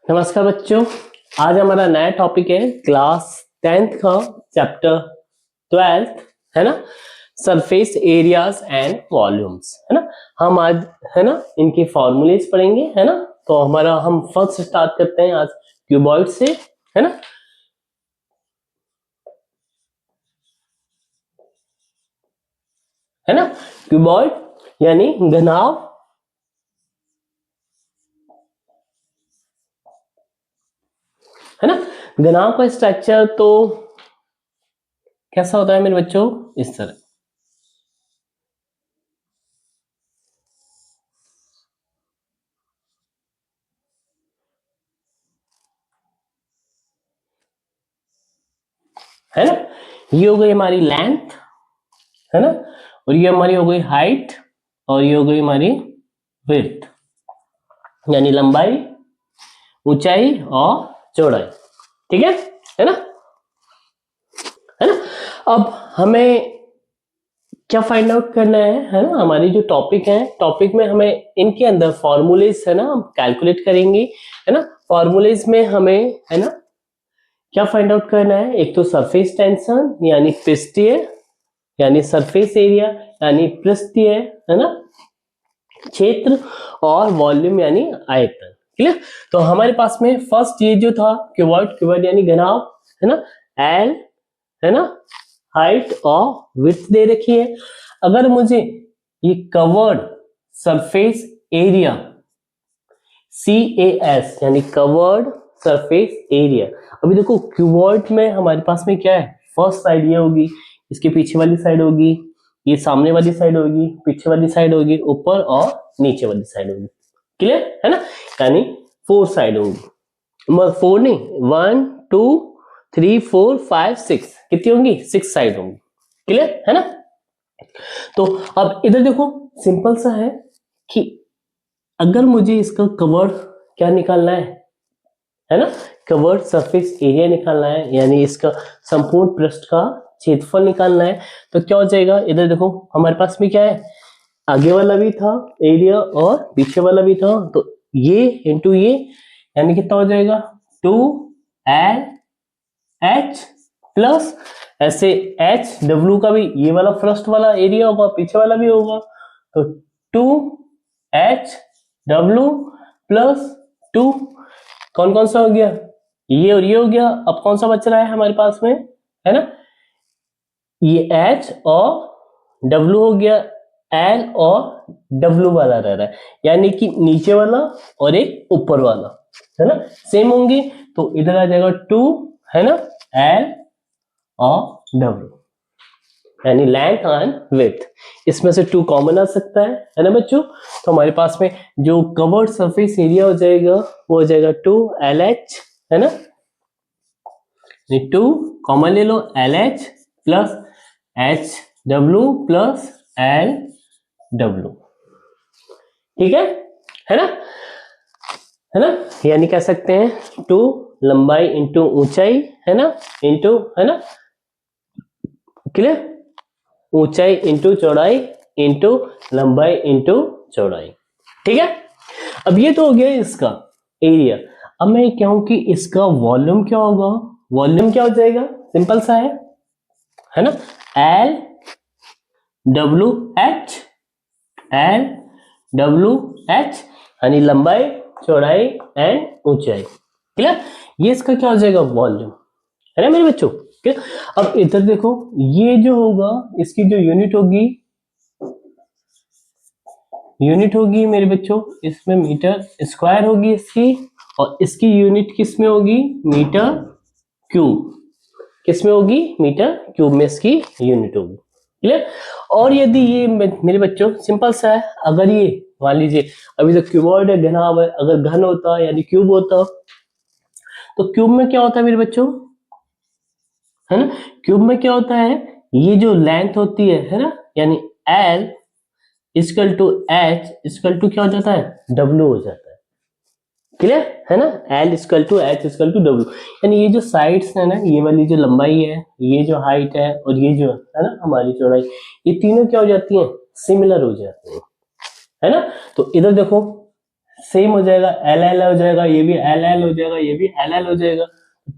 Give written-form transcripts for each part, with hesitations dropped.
नमस्कार बच्चों, आज हमारा नया टॉपिक है क्लास 10th का चैप्टर 12th है ना, सरफेस एरियाज एंड वॉल्यूम्स है ना। हम आज है ना इनके फॉर्मूलेज पढ़ेंगे है ना। तो हम फर्स्ट स्टार्ट करते हैं आज क्यूबॉइड से है ना। है ना, क्यूबॉइड यानी घनाभ है ना। घनाभ का स्ट्रक्चर तो कैसा होता है मेरे बच्चों, इस तरह है ना। ये हो गई हमारी लेंथ है ना, और ये हमारी हो गई हाइट, और ये हो गई हमारी विड्थ यानी लंबाई, ऊंचाई और चौड़ाई। ठीक है ना, है ना। अब हमें क्या फाइंड आउट करना है ना, हमारी जो टॉपिक है, टॉपिक में हमें इनके अंदर फॉर्मूलेज है ना हम कैलकुलेट करेंगे है ना। फॉर्मूलेज में हमें है ना क्या फाइंड आउट करना है, एक तो सरफेस टेंशन यानी पृष्ठीय यानी सरफेस एरिया यानी पृष्ठीय है ना क्षेत्र, और वॉल्यूम यानी आयतन। क्लियर। तो हमारे पास में फर्स्ट ये जो था क्यूबॉइड यानी घनाभ है ना, एल है ना, हाइट और विड्थ दे रखी है। अगर मुझे ये कवर्ड सरफेस एरिया CAS यानी कवर्ड सरफेस एरिया, अभी देखो क्यूबॉइड में हमारे पास में क्या है, फर्स्ट साइड ये होगी, इसके पीछे वाली साइड होगी, ये सामने वाली साइड होगी, पीछे वाली साइड होगी, ऊपर और नीचे वाली साइड होगी। क्लियर है ना, यानी 4 साइड होगी, 4 नहीं, 1 2 3 4 5 6 कितनी होंगी, 6 साइड होंगी। क्लियर है ना। तो अब इधर देखो सिंपल सा है कि अगर मुझे इसका कवर्ड क्या निकालना है ना, कवर्ड सरफेस एरिया निकालना है, यानी इसका संपूर्ण पृष्ठ का क्षेत्रफल निकालना है, तो क्या हो जाएगा, इधर देखो हमारे पास में क्या है, आगे वाला भी था एरिया और पीछे वाला भी था, तो ये इंटू ये यानी कितना हो जाएगा 2LH प्लस ऐसे HW का भी, ये वाला फर्स्ट वाला एरिया होगा, पीछे वाला भी होगा, तो 2HW प्लस 2, कौन कौन सा हो गया, ये और ये हो गया। अब कौन सा बच रहा है हमारे पास में, है ना, ये H और W हो गया, L और W वाला रह रहा है, यानी कि नीचे वाला और एक ऊपर वाला है ना सेम होंगे, तो इधर आ जाएगा 2 है ना, L और W यानी लेंथ एंड विड्थ, इसमें से 2 कॉमन आ सकता है ना बच्चों। तो हमारे पास में जो कवर्ड सरफेस एरिया हो जाएगा वो हो जाएगा 2LH है ना, 2 कॉमन ले लो, LH plus HW plus LW। ठीक है ना, है ना, यानी कह सकते हैं 2 लंबाई इंटू ऊंचाई है ना, इंटू है ना, क्लियर, ऊंचाई इंटू चौड़ाई इंटू लंबाई इंटू चौड़ाई। ठीक है। अब ये तो हो गया इसका एरिया। अब मैं कहूं कि इसका वॉल्यूम क्या होगा, वॉल्यूम क्या हो जाएगा, सिंपल सा है ना, LWH यानी लंबाई चौड़ाई एंड ऊंचाई। क्लियर, ये इसका क्या हो जाएगा वॉल्यूम, है ना मेरे बच्चों। क्लियर। अब इधर देखो ये जो होगा इसकी जो यूनिट होगी मेरे बच्चों, इसमें मीटर स्क्वायर होगी इसकी, और इसकी यूनिट किस में होगी, मीटर क्यूब, किस में होगी, मीटर क्यूब में इसकी यूनिट होगी। क्लियर। और यदि ये मेरे बच्चों सिंपल सा है, अगर ये मान लीजिए अभी तो क्यूबॉइड है, घनाभ है, अगर घन होता यानी क्यूब होता, तो क्यूब में क्या होता है मेरे बच्चों, है ना, क्यूब में क्या होता है, ये जो लेंथ होती है ना, यानी L equal to H equal to क्या हो जाता है, W हो जाता है। क्लियर है ना, L equal to H equal to W, यानी ये जो साइड्स है ना, ये वाली जो लंबाई है, ये जो हाइट है, और ये जो है ना हमारी चौड़ाई, ये तीनों क्या हो जाती हैं, सिमिलर हो जाती हैं, है ना। तो इधर देखो सेम हो जाएगा, एल एल हो जाएगा, ये भी एल एल हो जाएगा, ये भी एल एल हो जाएगा।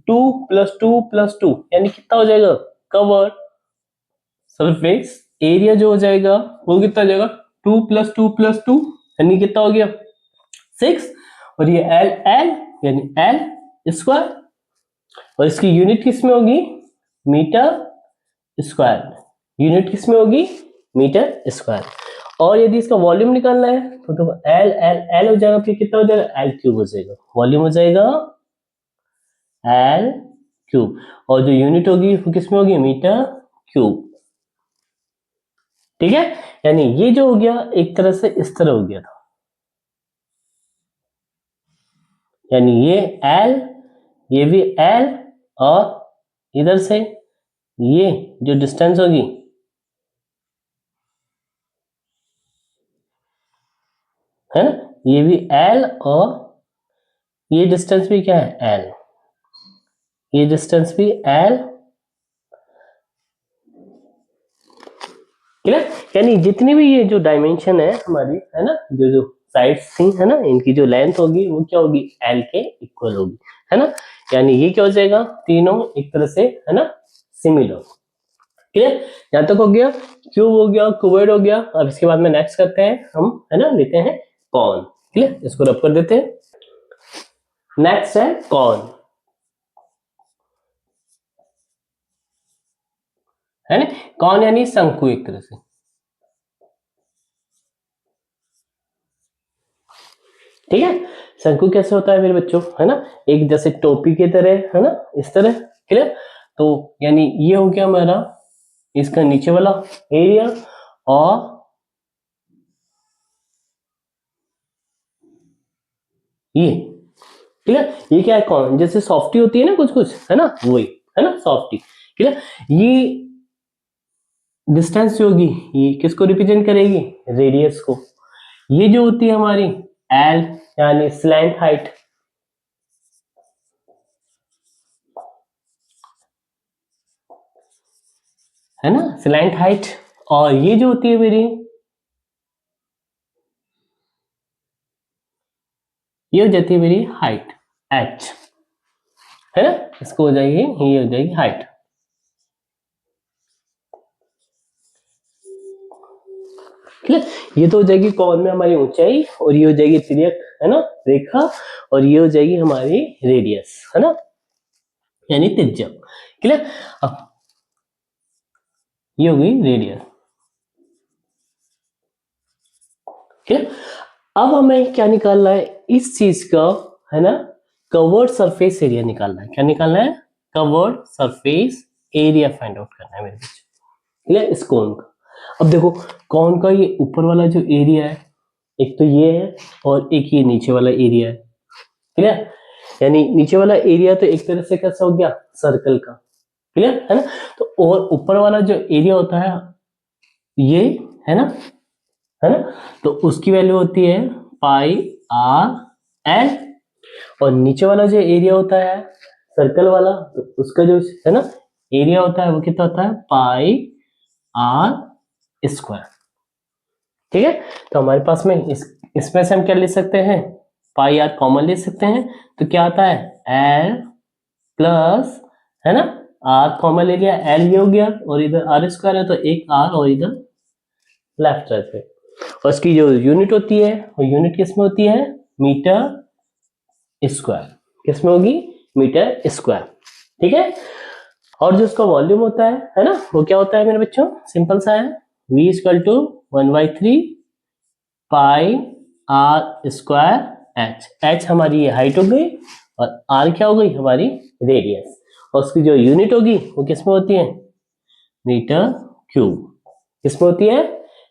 2 + 2 + 2 यानी कितना हो जाएगा, कवर सरफेस एरिया जो हो जाएगा वो कितना हो जाएगा, 2 + 2 + 2 यानी कितना हो गया 6, और ये एल एल यानी एल स्क्वायर, और इसकी यूनिट किस में होगी, मीटर स्क्वायर में। यूनिट किस में होगी, मीटर स्क्वायर। और यदि इसका वॉल्यूम निकालना है तो एल एल एल हो जाएगा, फिर कितना हो जाएगा, एल क्यूब हो जाएगा, वॉल्यूम हो जाएगा एल क्यूब, और जो यूनिट होगी वो किस में होगी, मीटर क्यूब। ठीक है, यानी ये जो हो गया एक तरह से इस तरह हो गया था, यानी ये एल, ये भी एल, और इधर से ये जो डिस्टेंस होगी है ना, ये भी एल, और ये डिस्टेंस भी क्या है, एल, ये डिस्टेंस भी एल। क्लियर, यानी जितनी भी ये जो डायमेंशन है हमारी है ना, जो जो साइड्स थी है ना, इनकी जो लेंथ होगी वो क्या होगी, एल के इक्वल होगी, है ना। यानी ये क्या हो जाएगा, तीनों एक तरह से है ना सिमिलर। क्लियर, यहां तक हो गया, क्यूब हो गया, क्यूबॉइड हो गया। अब इसके बाद में नेक्स्ट करते हैं हम, है ना, लेते हैं कॉन। क्लियर, इसको रब कर देते हैं। नेक्स्ट है कॉन, है ना, कॉन यानी शंकु एक तरह से। ठीक है, शंकु कैसे होता है मेरे बच्चों, है ना, एक जैसे टोपी की तरह, है ना, इस तरह। क्लियर, तो यानी ये हो गया हमारा इसका नीचे वाला एरिया, और ये क्लियर, ये क्या है, कौन जैसे सॉफ्टी होती है ना कुछ कुछ, है ना, वही है ना सॉफ्टी। क्लियर, ये डिस्टेंस जो होगी ये किसको रिप्रेजेंट करेगी, रेडियस को। ये जो होती है हमारी एल यानी स्लैंट हाइट, है ना, स्लैंट हाइट। और ये जो होती है मेरी, ये हो जाती है मेरी हाइट एच, है ना, इसको हो जाएगी, ये हो जाएगी हाइट। क्लियर, ये तो हो जाएगी कॉन में हमारी ऊंचाई, और ये हो जाएगी तिर्यक, है ना, रेखा, और ये हो जाएगी हमारी रेडियस, है ना, यानी त्रिज्या। क्लियर, अब ये हो गई रेडियस। क्लियर, अब हमें क्या निकालना है, इस चीज का, है ना, कवर्ड सरफेस एरिया निकालना है। क्या निकालना है, covered surface area find out करना है मेरे बच्चे। क्लियर, इस कोन का। अब देखो कोन का ये ऊपर वाला जो एरिया है, एक तो ये है, और एक ये नीचे वाला एरिया है। क्लियर, यानी नीचे वाला एरिया तो एक तरह से कैसा हो गया, सर्कल का। क्लियर, है ना, तो और ऊपर वाला जो एरिया होता है ये, है ना, है ना, तो उसकी वैल्यू होती है पाई आर एल, और नीचे वाला जो एरिया होता है सर्कल वाला, तो उसका जो है ना एरिया होता है वो कितना होता है, पाई आर स्क्वायर। ठीक है, तो हमारे पास में इसमें से हम क्या ले सकते हैं, पाई आर कॉमन ले सकते हैं, तो क्या आता है एल प्लस, है ना, आर कॉमन ले लिया, एल ये हो गया, और इधर आर स्क्वायर है तो एक आर, और इधर लेफ्ट साइड पे, और इसकी जो यूनिट होती है वो यूनिट किस में होती है, मीटर स्क्वायर। किस में होगी, मीटर स्क्वायर। ठीक है, और जो उसका वॉल्यूम होता है ना, वो क्या होता है मेरे बच्चों, सिंपल सा है, v equal to 1/3 pi are square H. H हमारी ये हाइट हो गई, और आर क्या हो गई, हमारी रेडियस, और उसकी जो यूनिट होगी वो किस में होती है, मीटर क्यूब। किस में होती है,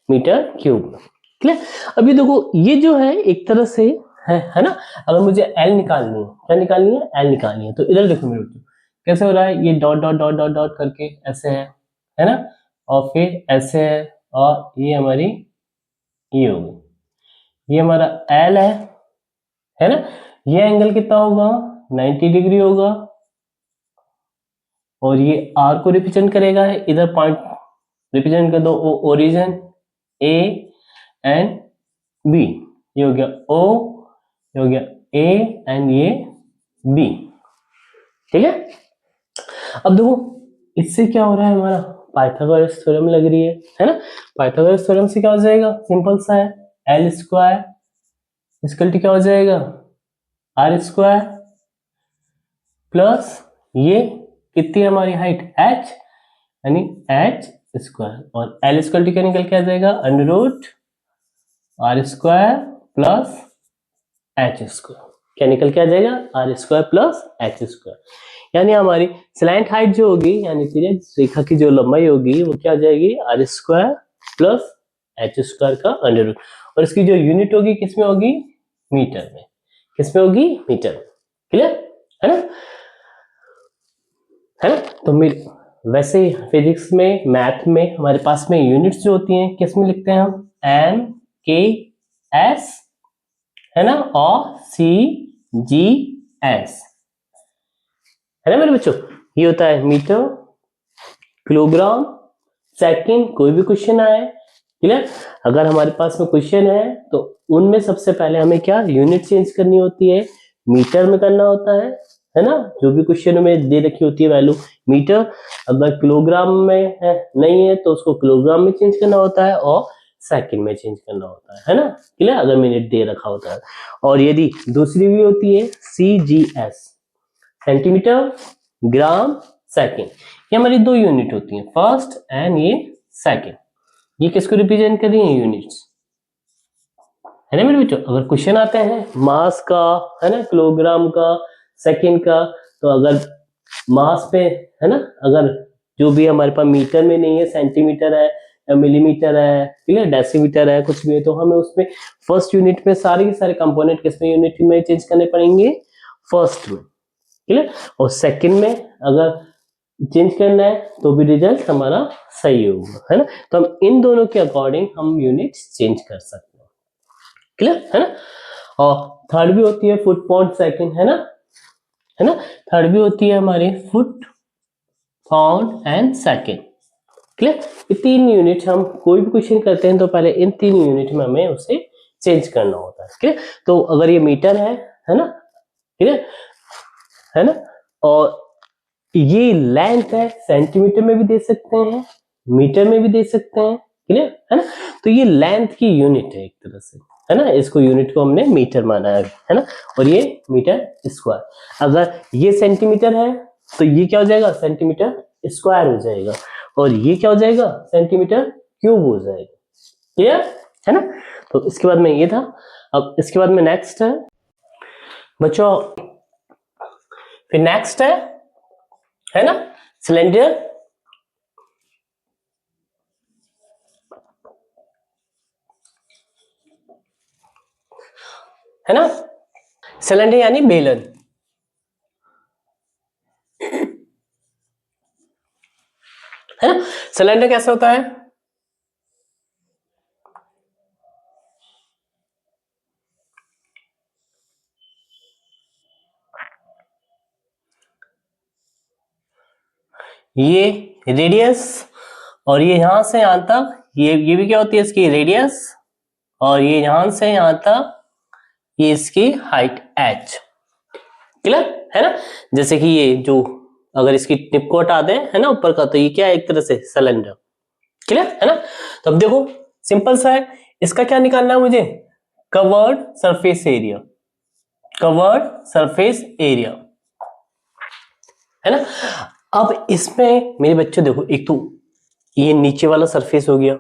मीटर क्यूब। क्लियर, अभी देखो ये जो है एक तरह से है ना, अगर मुझे एल निकालनी है, क्या निकालनी है, एल निकालनी है, तो इधर देखो मेरे बच्चों कैसे हो रहा है, ये dot dot dot dot dot करके ऐसे है ना, और फिर ऐसे है, और ये हमारी ये होगी, ये हमारा एल है ना, ये एंगल कितना होगा, 90 डिग्री होगा, और ये आर को रिप्रेजेंट करेगा, है इधर पॉइंट रिप्रेजेंट कर दो, ओरिजिन ए एंड बी, ये हो गया ओ ये हो गया ए एंड ये बी, ठीक है। अब देखो इससे क्या हो रहा है, हमारा पाइथागोरस थ्योरम लग रही है ना। पाइथागोरस थ्योरम से क्या हो जाएगा, सिंपल सा है, एल स्क्वायर इक्वल टू क्या हो जाएगा, आर स्क्वायर प्लस ये कितनी है हमारी हाइट h, यानी h स्क्वायर, और एल स्क्वायर टू क्या निकल के आ जाएगा, under root R square plus H square, क्या निकल के आ जाएगा, R square plus H square. यानी हमारी स्लैंट हाइट जो होगी, यानी तिर्यक रेखा की जो लंबाई होगी वो क्या आ जाएगी, R square plus H square का अंडर रूट, और इसकी जो यूनिट होगी किसमें होगी, मीटर में, किसमें होगी, मीटर में, क्लियर है ना, है ना। तो मेरे वैसे ही फिजिक्स में, मैथ में हमारे पास में यूनिट्स जो होती हैं किस में लिखते हैं हम, एम के एस, है ना, और सी जी एस, है ना मेरे बच्चों। ये होता है मीटर, किलोग्राम, सेकंड, कोई भी क्वेश्चन आए, क्लियर। अगर हमारे पास में क्वेश्चन है तो उनमें सबसे पहले हमें क्या यूनिट चेंज करनी होती है, मीटर में करना होता है ना। जो भी क्वेश्चन में दे रखी होती है वैल्यू मीटर, अगर किलोग्राम में है नहीं है तो उसको किलोग्राम में चेंज करना होता है, और सेकंड में चेंज करना होता है ना, क्लियर, अगर मिनट दे रखा होता है। और यदि दूसरी भी होती है CGS, सेंटीमीटर ग्राम सेकंड, ये हमारी दो यूनिट होती हैं, फर्स्ट एंड ये सेकंड। ये किसको रिप्रेजेंट कर रही है, यूनिट्स, है ना मेरे बच्चों। अगर क्वेश्चन आते हैं मास का, है ना, किलोग्राम का, सेकंड का, तो अगर मास पे, है ना, अगर जो भी हमारे पास मीटर में नहीं है, सेंटीमीटर है या मिलीमीटर है, ठीक है, डेसीमीटर है, कुछ भी है, तो हमें उसमें फर्स्ट यूनिट में सारे के सारे कंपोनेंट किसमें, यूनिट में चेंज करने पड़ेंगे, फर्स्ट में, ठीक है। और सेकंड में अगर चेंज करना है तो भी रिजल्ट हमारा सही होगा, है ना। तो हम इन दोनों के अकॉर्डिंग हम यूनिट चेंज कर सकते हैं, क्लियर है ना। और थर्ड भी होती है फुट पाउंड सेकंड, है ना, थर्ड भी होती है हमारी foot pound and second, clear. ये तीन यूनिट हम कोई भी क्वेश्चन करते हैं तो पहले इन तीन यूनिट में हमें उसे चेंज करना होता है, क्लियर। तो अगर ये मीटर है ना, क्लियर है ना, और ये लेंथ है, सेंटीमीटर में भी दे सकते हैं, मीटर में भी दे सकते हैं, क्लियर है ना। तो ये लेंथ की यूनिट है एक तरह से, है ना, इसको यूनिट को हमने मीटर माना है ना, और ये मीटर स्क्वायर। अगर ये सेंटीमीटर है तो ये क्या हो जाएगा, सेंटीमीटर स्क्वायर हो जाएगा, और ये क्या हो जाएगा, सेंटीमीटर क्यूब हो जाएगा, क्लियर है ना। तो इसके बाद में ये था। अब इसके बाद में नेक्स्ट है बच्चों, फिर नेक्स्ट है ना, सिलेंडर, है ना, सिलेंडर यानी बेलन, है ना। सिलेंडर कैसे होता है, ये रेडियस, और ये यहां से यहां तक, ये भी क्या होती है इसकी रेडियस, और ये यहां से यहां तक ये इसकी हाइट h, क्लियर है ना। जैसे कि ये जो, अगर इसकी टिप को हटा दें, है ना, ऊपर का, तो ये क्या है, एक तरह से सिलेंडर, क्लियर है ना। तो अब देखो सिंपल सा है, इसका क्या निकालना है मुझे, covered surface area, covered surface area, है ना। अब इसमें मेरे बच्चों देखो, एक तो ये नीचे वाला सरफेस हो गया,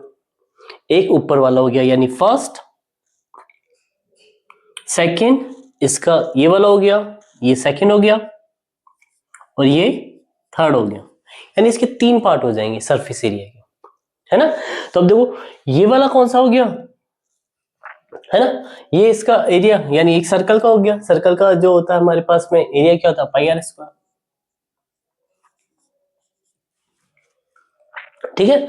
एक ऊपर वाला हो गया, यानी फर्स्ट, सेकंड, इसका ये वाला हो गया, ये सेकंड हो गया, और ये थर्ड हो गया, यानी इसके तीन पार्ट हो जाएंगे सरफेस एरिया के, है ना। तो अब देखो ये वाला कौन सा हो गया, है ना, ये इसका एरिया, यानी एक सर्कल का हो गया, सर्कल का जो होता है हमारे पास में एरिया क्या होता है, पाई आर स्क्वायर, ठीक है।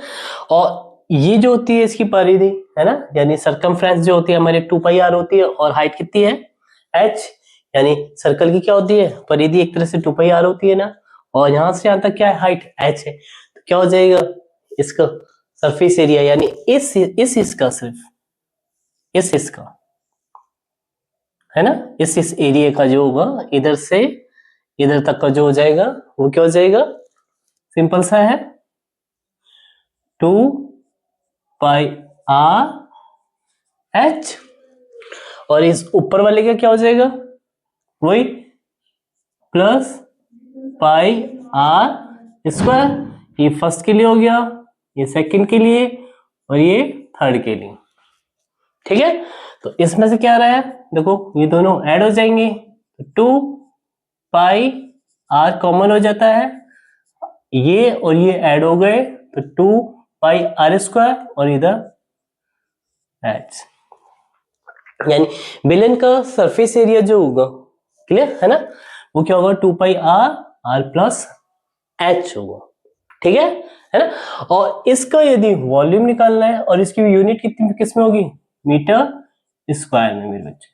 और ये जो होती है इसकी परिधि, है ना, यानी सरकमफ्रेंस जो होती है हमारी 2 पाई आर होती है, और हाइट कितनी है h, यानी सर्कल की क्या होती है, परिधि एक तरह से 2 पाई आर होती है ना, और यहां से यहां तक क्या है, हाइट h है, तो क्या हो जाएगा इसका सरफेस एरिया, यानी इस इसका सिर्फ इस इसका, है ना, इस एरिया का जो होगा इधर से इधर तक का जो हो जाएगा वो क्या हो जाएगा, सिंपल सा है 2 पाई आर एच, और इस ऊपर वाले का क्या हो जाएगा, वही प्लस पाई आर स्क्वायर। ये फर्स्ट के लिए हो गया, ये सेकंड के लिए, और ये थर्ड के लिए। ठीक है, तो इसमें से क्या आ रहा है, देखो ये दोनों ऐड हो जाएंगे, 2 पाई आर कॉमन हो जाता है, ये और ये ऐड हो गए तो 2 पाई आर स्क्वायर, और इधर एच, यानी बेलन का सरफेस एरिया जो होगा, क्लियर है ना, वो क्या होगा 2 pi are are plus h होगा। ठीक है ना, और इसका यदि वॉल्यूम निकालना है, और इसकी यूनिट कितनी किस में होगी, मीटर स्क्वायर में मेरे बच्चे,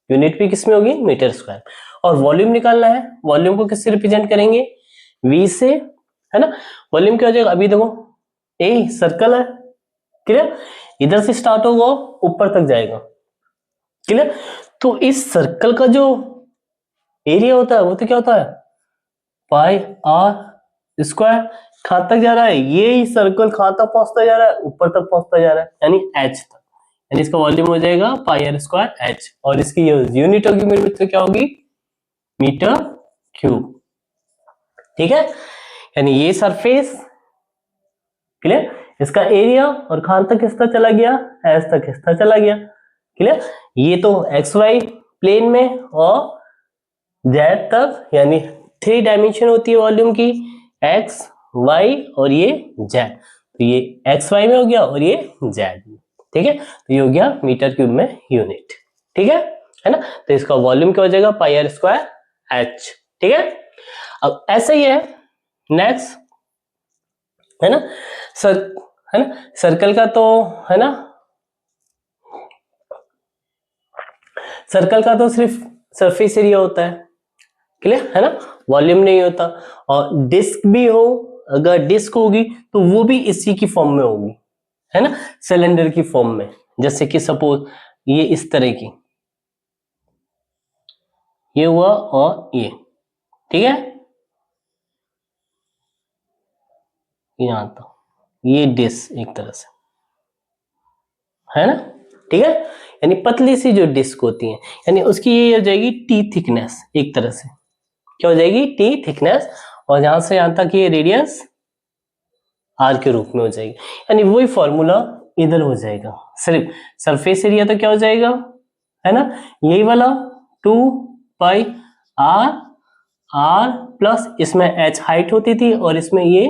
यूनिट भी किस में होगी, मीटर स्क्वायर। और वॉल्यूम निकालना है, वॉल्यूम को किससे रिप्रेजेंट करेंगे, वी से, है ना। वॉल्यूम क्या हो जाएगा, अभी देखो ए सर्कल है, क्लियर, इधर से स्टार्ट होगा ऊपर तक जाएगा, क्लियर। तो इस सर्कल का जो एरिया होता है वो तो क्या होता है, पाई आर स्क्वायर। कहां तक जा रहा है, ये ही सर्कल कहां तक पहुंचता जा रहा है, ऊपर तक पहुंचता जा रहा है, यानी एच तक, यानी इसका वॉल्यूम हो जाएगा पाई आर स्क्वायर एच, और इसकी यूनिट होगी मेरे बच्चों क्या होगी, मीटर क्यूब। ठीक है, यानी ये सरफेस, क्लियर, इसका एरिया, और कहां तक किसका चला गया, एच तक किसका चला गया, क्लियर। ये तो एक्स वाई प्लेन में, और जेड तक, यानी 3 डायमेंशन होती है वॉल्यूम की, एक्स वाई और ये जेड, तो ये एक्स वाई में हो गया और ये जेड में। ठीक है, तो ये हो गया मीटर क्यूब में यूनिट। ठीक है ना, तो इसका वॉल्यूम क्या हो जाएगा, पाई आर स्क्वायर एच। ठीक है, अब ऐसा ही है नेक्स्ट, है ना, सर, है ना, सर्कल का तो, है ना, सर्कल का तो सिर्फ सरफेस एरिया होता है, क्लियर है ना, वॉल्यूम नहीं होता। और डिस्क भी हो, अगर डिस्क होगी तो वो भी इसी की फॉर्म में होगी, है ना, सिलेंडर की फॉर्म में, जैसे कि सपोज ये इस तरह की, ये हुआ और ये, ठीक है, यहां तक, ये डिस्क एक तरह से, है ना, ठीक है, यानी पतली सी जो डिस्क होती है, यानी उसकी ये हो जाएगी टी थिकनेस, एक तरह से क्या हो जाएगी, टी थिकनेस, और यहां से यहां तक ये रेडियस आर के रूप में हो जाएगी, यानी वही फॉर्मूला इधर हो जाएगा, सिर्फ सरफेस एरिया तो क्या हो जाएगा, है ना, यही वाला 2 पाई आर आर प्लस, इसमें एच हाइट होती थी और इसमें ये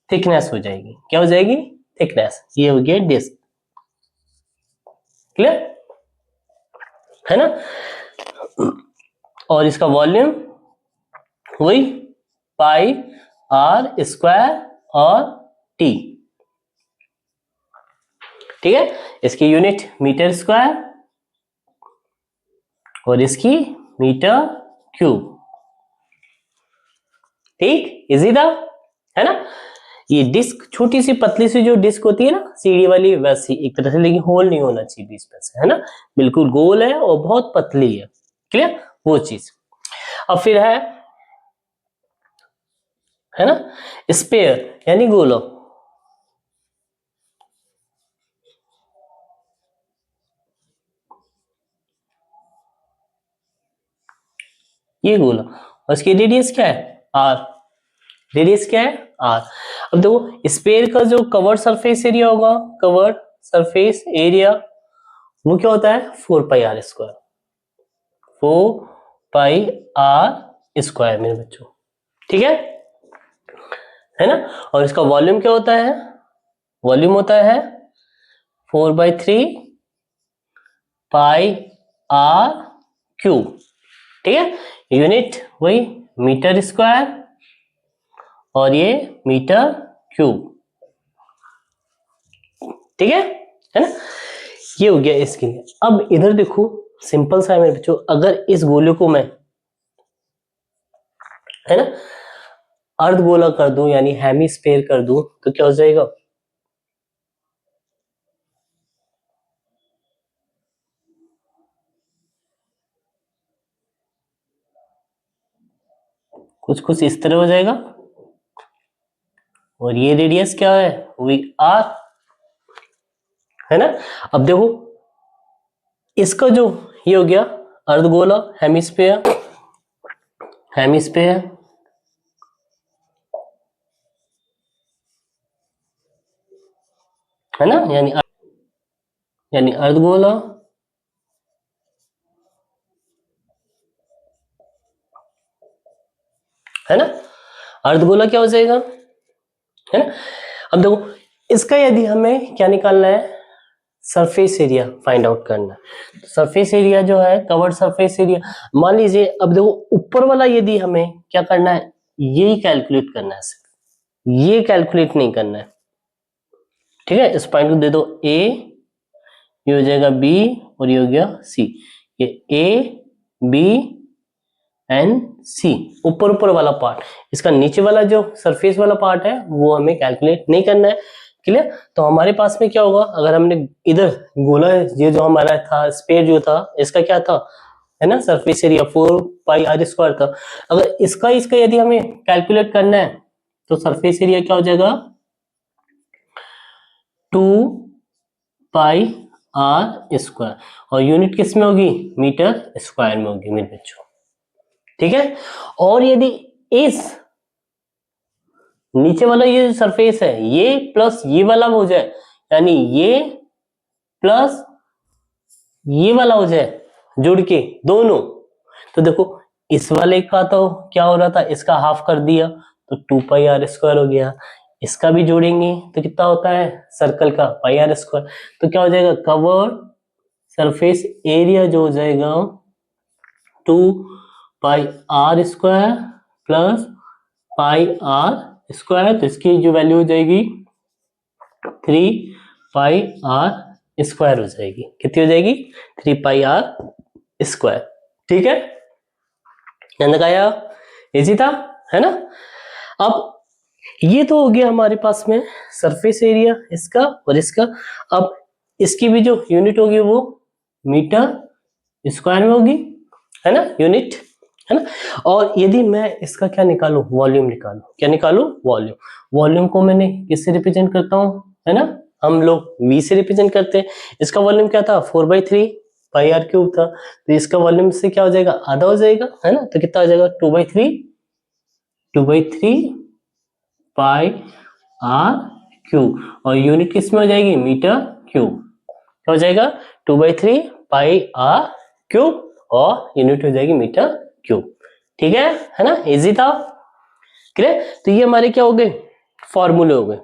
थिकनेस हो जाएगी, क्या हो जाएगी, थिकनेस, ये हो गया डिस्क, क्लियर है ना। और इसका वॉल्यूम वही पाई आर स्क्वायर और टी। ठीक है, इसकी यूनिट मीटर स्क्वायर और इसकी मीटर क्यूब। ठीक, इजी था, है ना। ये डिस्क छोटी सी पतली सी जो डिस्क होती है ना सीढ़ी वाली, वैसी एक तरह से, लेकिन होल नहीं होना चाहिए बीच में से, है ना, बिल्कुल गोल है और बहुत पतली है, क्लियर, वो चीज। अब फिर है ना, स्पेयर यानी गोलक, ये गोलक, और इसकी रेडियस क्या है, आर, रेडियस क्या है, आर। अब देखो स्पेयर का जो कवर्ड सरफेस एरिया होगा, कवर्ड सरफेस एरिया, वो क्या होता है, 4 pi are square, 4 pi are square मेरे बच्चों, ठीक है ना। और इसका वॉल्यूम क्या होता है, वॉल्यूम होता है 4/3 पाई आर क्यूब, ठीक है, यूनिट वही मीटर स्क्वायर और ये मीटर क्यूब, ठीक है ना, ये हो गया इसके लिए। अब इधर देखो सिंपल सा है मेरे बच्चों, अगर इस गोले को मैं, है ना, अर्ध गोला कर दूं यानी हेमिस्फेयर कर दूं तो क्या हो जाएगा, कुछ कुछ इस तरह हो जाएगा, और ये रेडियस क्या है, वी आर, है ना। अब देखो इसका जो ये हो गया अर्धगोला, हेमिस्फीयर, हेमिस्फीयर, है ना, यानी अर्धगोला, है ना, अर्धगोला क्या हो जाएगा, है ना। अब देखो इसका यदि हमें क्या निकालना है, सरफेस एरिया फाइंड आउट करना है। तो सरफेस एरिया जो है, कवर्ड सरफेस एरिया, मान लीजिए अब देखो ऊपर वाला यदि हमें क्या करना है, यही कैलकुलेट करना है, सिर्फ ये कैलकुलेट नहीं करना है, ठीक है। इस पॉइंट को दे दो ए, ये हो जाएगा बी, और ये हो गया सी, ये ए बी एंड सी, ऊपर ऊपर वाला पार्ट। इसका नीचे वाला जो सरफेस वाला पार्ट है वो हमें कैलकुलेट नहीं करना है, क्लियर। तो हमारे पास में क्या होगा, अगर हमने इधर गोला, ये जो हमारा था स्पेयर जो था, इसका क्या था, है ना, सरफेस एरिया 4πr² था। अगर इसका इसका यदि हमें कैलकुलेट करना है तो सरफेस एरिया क्या हो जाएगा, 2πr², और यूनिट किस में होगी, मीटर स्क्वायर में होगी मेरे बच्चों, ठीक है। और यदि इस नीचे वाला ये सरफेस है, ये प्लस ये वाला हो जाए, यानी ये प्लस ये वाला हो जाए जुड़ के दोनों, तो देखो इस वाले का तो क्या हो रहा था, इसका हाफ कर दिया तो 2πr² हो गया, इसका भी जोड़ेंगे तो कितना होता है सर्कल का, πr², तो क्या हो जाएगा, कवर्ड सरफेस एरिया जो हो जाएगा 2πr² प्लस πr², तो इसकी जो वैल्यू हो जाएगी 3πr² हो जाएगी, कितनी हो जाएगी, 3πr², ठीक है। ध्यान लगाया, इजी था, है ना। अब ये तो हो गया हमारे पास में सरफेस एरिया इसका और इसका। अब इसकी भी जो यूनिट होगी वो मीटर स्क्वायर में होगी, है ना, यूनिट, है ना। और यदि मैं इसका क्या निकालूं, वॉल्यूम निकालूं, क्या निकालूं, वॉल्यूम। वॉल्यूम को मैंने किससे रिप्रेजेंट करता हूं, है ना, हम लोग v से रिप्रेजेंट करते हैं। इसका वॉल्यूम क्या था, 4/3 πr³ था, तो इसका वॉल्यूम से क्या हो जाएगा, आधा हो जाएगा, है ना, तो कितना हो जाएगा, 2/3 πr³, और यूनिट किस में हो जाएगी, मीटर क्यूब, क्या हो जाएगा 2/3 πr³, और यूनिट हो जाएगी मीटर क्यूब, ठीक है ना, इजी था, क्लियर। तो ये हमारे क्या हो गए, फॉर्मूले हो गए,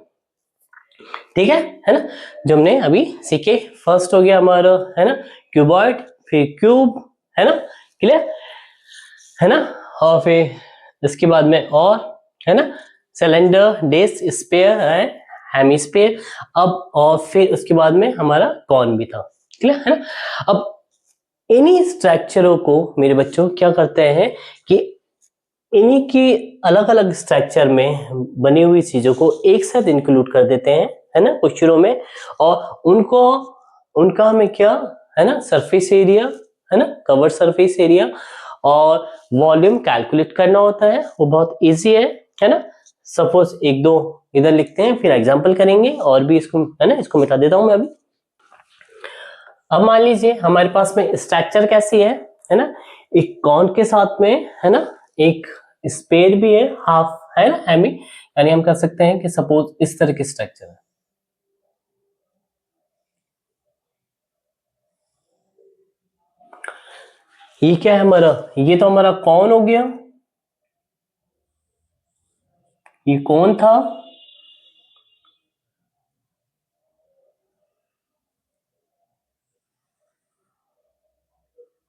ठीक है ना, जो हमने अभी सीखे। फर्स्ट हो गया हमारा, है ना, क्यूबॉइड, फिर क्यूब, है ना, क्लियर, है ना, और फिर इसके बाद में और, है ना, सिलेंडर, डिस्क, स्फीयर है, हेमिस्फीयर, अब और फिर उसके बाद में हमारा कॉन भी था, क्लियर, है ना। अब इन्हीं स्ट्रक्चरों को मेरे बच्चों क्या करते हैं कि इन्हीं की अलग अलग स्ट्रक्चर में बनी हुई चीजों को एक साथ इंक्लूड कर देते हैं, है ना, क्वेश्चनों में, और उनको उनका हमें क्या, है ना, सरफेस एरिया, है ना, कवर सरफेस एरिया और वॉल्यूम कैलकुलेट करना होता है। वो बहुत इजी है ना। सपोज एक दो इधर लिखते हैं, फिर एग्जांपल करेंगे, और भी इसको, है ना, इसको मिटा देता हूं मैं अभी। अब मान लीजिए हमारे पास में स्ट्रक्चर कैसी है ना, एक कॉन के साथ में, है ना, एक स्पेयर भी है हाफ, है ना, हेमी, यानी हम कह सकते हैं कि सपोज इस तरह की स्ट्रक्चर है, ये क्या है हमारा, ये तो हमारा कॉन हो गया, ये कौन था,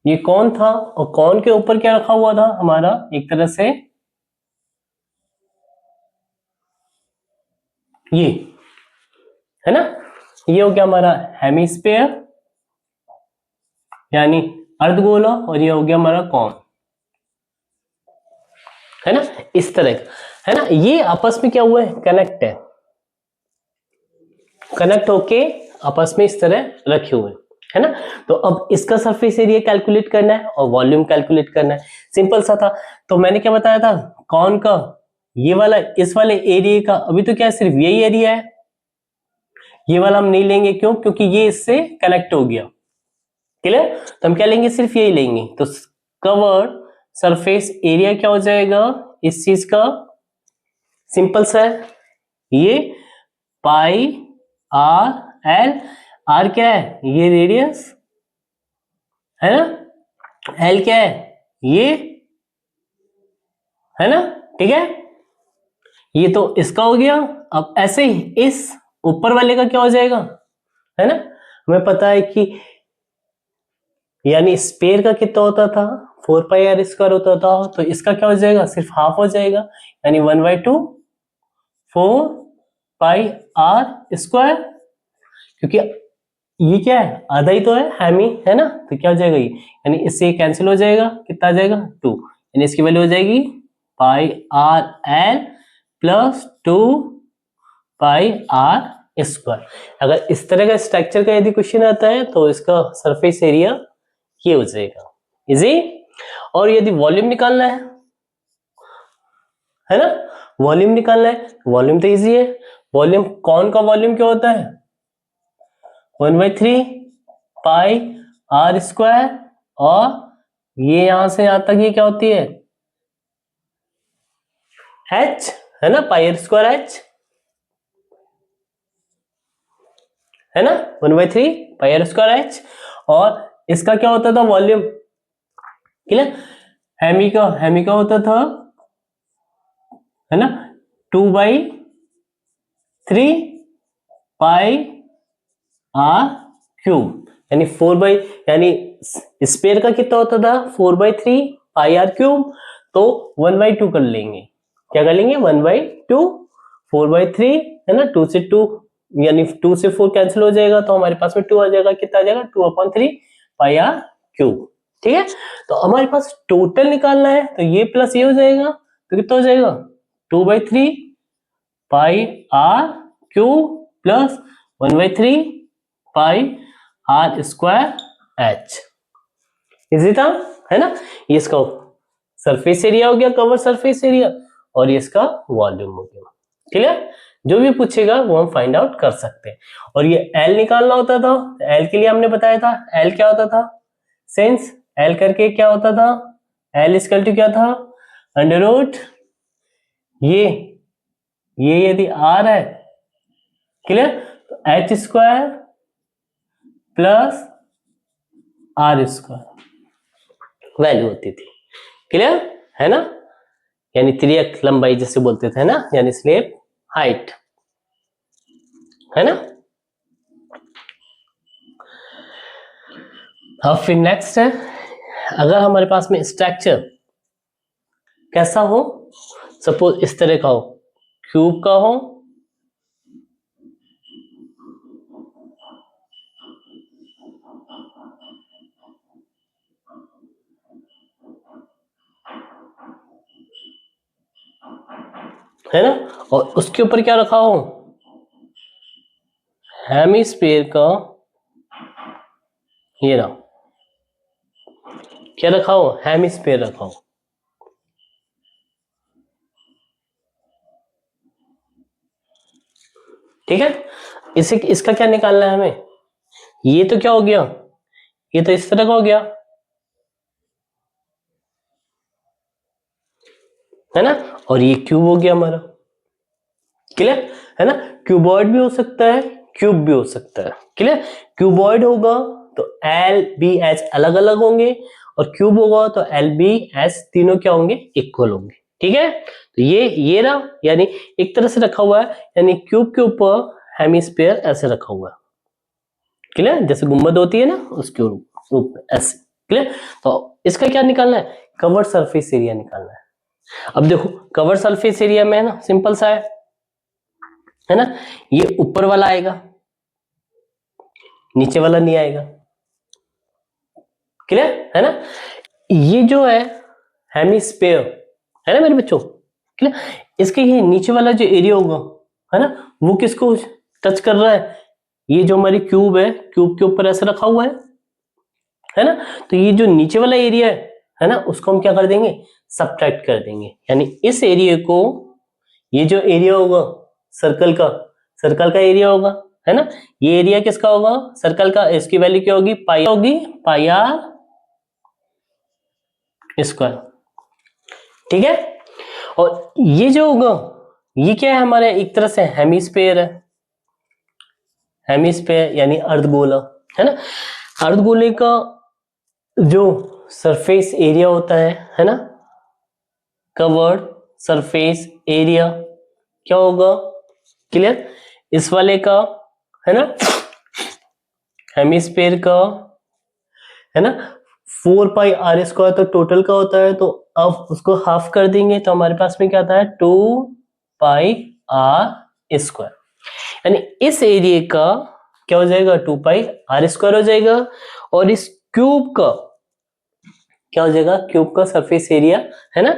ये कौन था, और कौन के ऊपर क्या रखा हुआ था हमारा, एक तरह से ये, है ना, ये हो गया हमारा हेमिस्फीयर यानी अर्धगोला, और ये हो गया हमारा कौन, है ना, इस तरह का, है ना। ये आपस में क्या हुआ है, कनेक्ट है, कनेक्ट होके आपस में इस तरह रखे हुए, है ना। तो अब इसका सरफेस एरिया कैलकुलेट करना है और वॉल्यूम कैलकुलेट करना है, सिंपल सा था। तो मैंने क्या बताया था, कौन का ये वाला इस वाले एरिया का, अभी तो क्या सिर्फ यही एरिया है, ये वाला हम नहीं लेंगे, क्यों, क्योंकि ये इससे कनेक्ट हो गया, क्लियर। तो हम क्या लेंगे, सिर्फ यही लेंगे। तो कवर्ड सरफेस एरिया क्या हो जाएगा इस चीज का, सिंपल सा है, ये पाई आर एल, आर क्या है, ये रेडियस है ना, एल क्या है, ये है ना, ठीक है। ये तो इसका हो गया। अब ऐसे ही इस ऊपर वाले का क्या हो जाएगा, है ना, हमें पता है कि यानी स्पेयर का कितना होता था, 4πr² होता था, तो इसका क्या हो जाएगा, सिर्फ हाफ हो जाएगा, यानी 1/2 4πr², क्योंकि ये क्या है, आधा ही तो है मी, है ना, तो क्या हो जाएगा ये, यानी इससे कैंसिल हो जाएगा, कितना आ जाएगा 2, यानी इसकी वैल्यू हो जाएगी πrl प्लस 2πr²। अगर इस तरह का स्ट्रक्चर का यदि क्वेश्चन आता है तो इसका सरफेस एरिया ये हो जाएगा, इजी। और यदि वॉल्यूम निकालना है ना, वॉल्यूम निकालना है, वॉल्यूम तो इजी है। वॉल्यूम, कौन का वॉल्यूम क्या होता है, 1/3πr², और ये यहां से यहां तक ये क्या होती है, h, है ना, πr²h, है ना, 1/3πr²h। और इसका क्या होता था वॉल्यूम, क्लियर, हेमी का होता था, है ना, 2/3πr³, यानी 4 यानी स्पेयर का कितना होता था 4/3πr³, तो 1/2 कर लेंगे, क्या कर लेंगे 1/2, 4/3 है ना, 2 से 2 यानी 2 से 4 कैंसिल हो जाएगा, तो हमारे पास में 2 आ जाएगा, कितना आ जाएगा 2/3πr³, ठीक है। तो हमारे पास टोटल निकालना है, तो ये प्लस ये हो जाएगा, तो कितना हो जाएगा 2/3πr³ प्लस 1/3πr²h, इजी था, है ना। ये इसका सरफेस एरिया हो गया, कवर सरफेस एरिया, और ये इसका वॉल्यूम हो गया, क्लियर। जो भी पूछेगा वो हम फाइंड आउट कर सकते हैं। और ये एल निकालना होता था, एल के लिए हमने बताया था, एल क्या होता था, सिंस एल करके क्या होता था, एल इक्वल टू क्या था, अंडर रूट ये यदि आर है, क्लियर, तो h² प्लस r² वैल्यू होती थी, क्लियर, है ना, यानी त्रियक लंबाई जैसे बोलते थे ना, यानी स्लेब हाइट, है ना। अब फिर नेक्स्ट है, अगर हमारे पास में स्ट्रक्चर कैसा हो, सपोज इस तरह का हो, क्यूब का हो, है ना, और उसके ऊपर क्या रखा हो, हेमिस्फीयर का, ये ना क्या रखा हो, हेमिस्फीयर रखा हो, ठीक है। इसे इसका क्या निकालना है हमें, ये तो क्या हो गया, ये तो इस तरह का हो गया, है ना, और ये क्यूब हो गया हमारा, क्लियर, है ना। क्यूबॉइड भी हो सकता है, क्यूब भी हो सकता है, क्लियर। क्यूबॉइड होगा तो एल बी एच अलग अलग होंगे, और क्यूब होगा तो एल बी एच तीनों क्या होंगे, इक्वल होंगे, ठीक है। तो ये रहा, यानी एक तरह से रखा हुआ है, यानी क्यूब के ऊपर हेमिस्फीयर ऐसे रखा हुआ है, क्लियर, जैसे गुंबद होती है ना उसके ऊपर ऐसे, क्लियर। तो इसका क्या निकालना है, कवर सरफेस एरिया निकालना है। अब देखो कवर सरफेस एरिया में है ना, सिंपल सा है ना, ये ऊपर वाला आएगा, नीचे वाला नहीं आएगा, क्लियर, है ना। ये जो है हेमिस्फीयर, है ना मेरे बच्चों, क्लियर, इसके ये नीचे वाला जो एरिया होगा, है ना, वो किसको टच कर रहा है, ये जो हमारी क्यूब है, क्यूब के ऊपर ऐसे रखा हुआ है, है ना। तो ये जो नीचे वाला एरिया है ना, उसको हम क्या कर देंगे, सब्ट्रैक्ट कर देंगे, यानी इस एरिया को, ये जो एरिया होगा सर्कल का एरिया होगा, है ना, ये एरिया किसका होगा, सर्कल का, इसकी वैल्यू क्या होगी, पाई होगी, पाई आर स्क्वायर, ठीक है। और ये जो होगा, ये क्या है हमारे, एक तरह से हेमिस्फीयर है, हेमिस्फीयर यानी अर्धगोला, है ना। अर्धगोले का जो सरफेस एरिया होता है ना, कवर्ड सरफेस एरिया क्या होगा, क्लियर, इस वाले का, है ना, हेमिस्फीयर का, है ना, 4 पाई r² तो टोटल का होता है, तो अब उसको हाफ कर देंगे तो हमारे पास में क्या आता है, 2 पाई r², यानी इस एरिया का क्या हो जाएगा, 2 पाई r² हो जाएगा, और इस क्यूब का क्या हो जाएगा, क्यूब का सरफेस एरिया, है ना,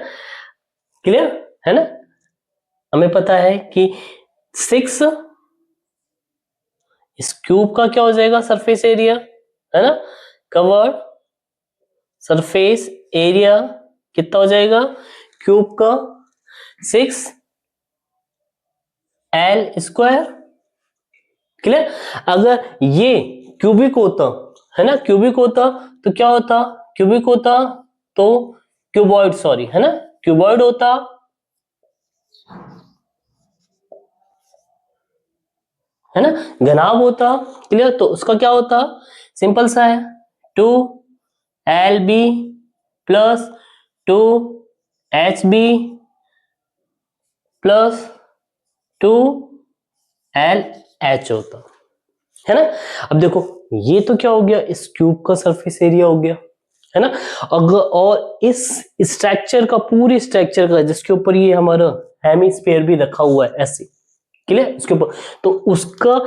क्लियर, है ना। हमें पता है कि 6, इस क्यूब का क्या हो जाएगा, सरफेस एरिया, है ना, कवर्ड सरफेस एरिया कितना हो जाएगा, क्यूब का 6l², क्लियर। अगर ये क्यूबिक होता, है ना, क्यूबिक होता तो क्या होता, क्यूबिक होता तो क्यूबॉइड, सॉरी, है ना, क्यूबॉइड होता, है ना, घनाभ होता, क्लियर, तो उसका क्या होता, सिंपल सा है, 2lb plus 2hb plus 2lh होता, है ना। अब देखो ये तो क्या हो गया, इस क्यूब का सरफेस एरिया हो गया, है ना। अगर और इस स्ट्रक्चर का, पूरी स्ट्रक्चर का, जिसके ऊपर ये हमारा हेमिस्फीयर भी रखा हुआ है ऐसे, क्लियर, उसके ऊपर, तो उसका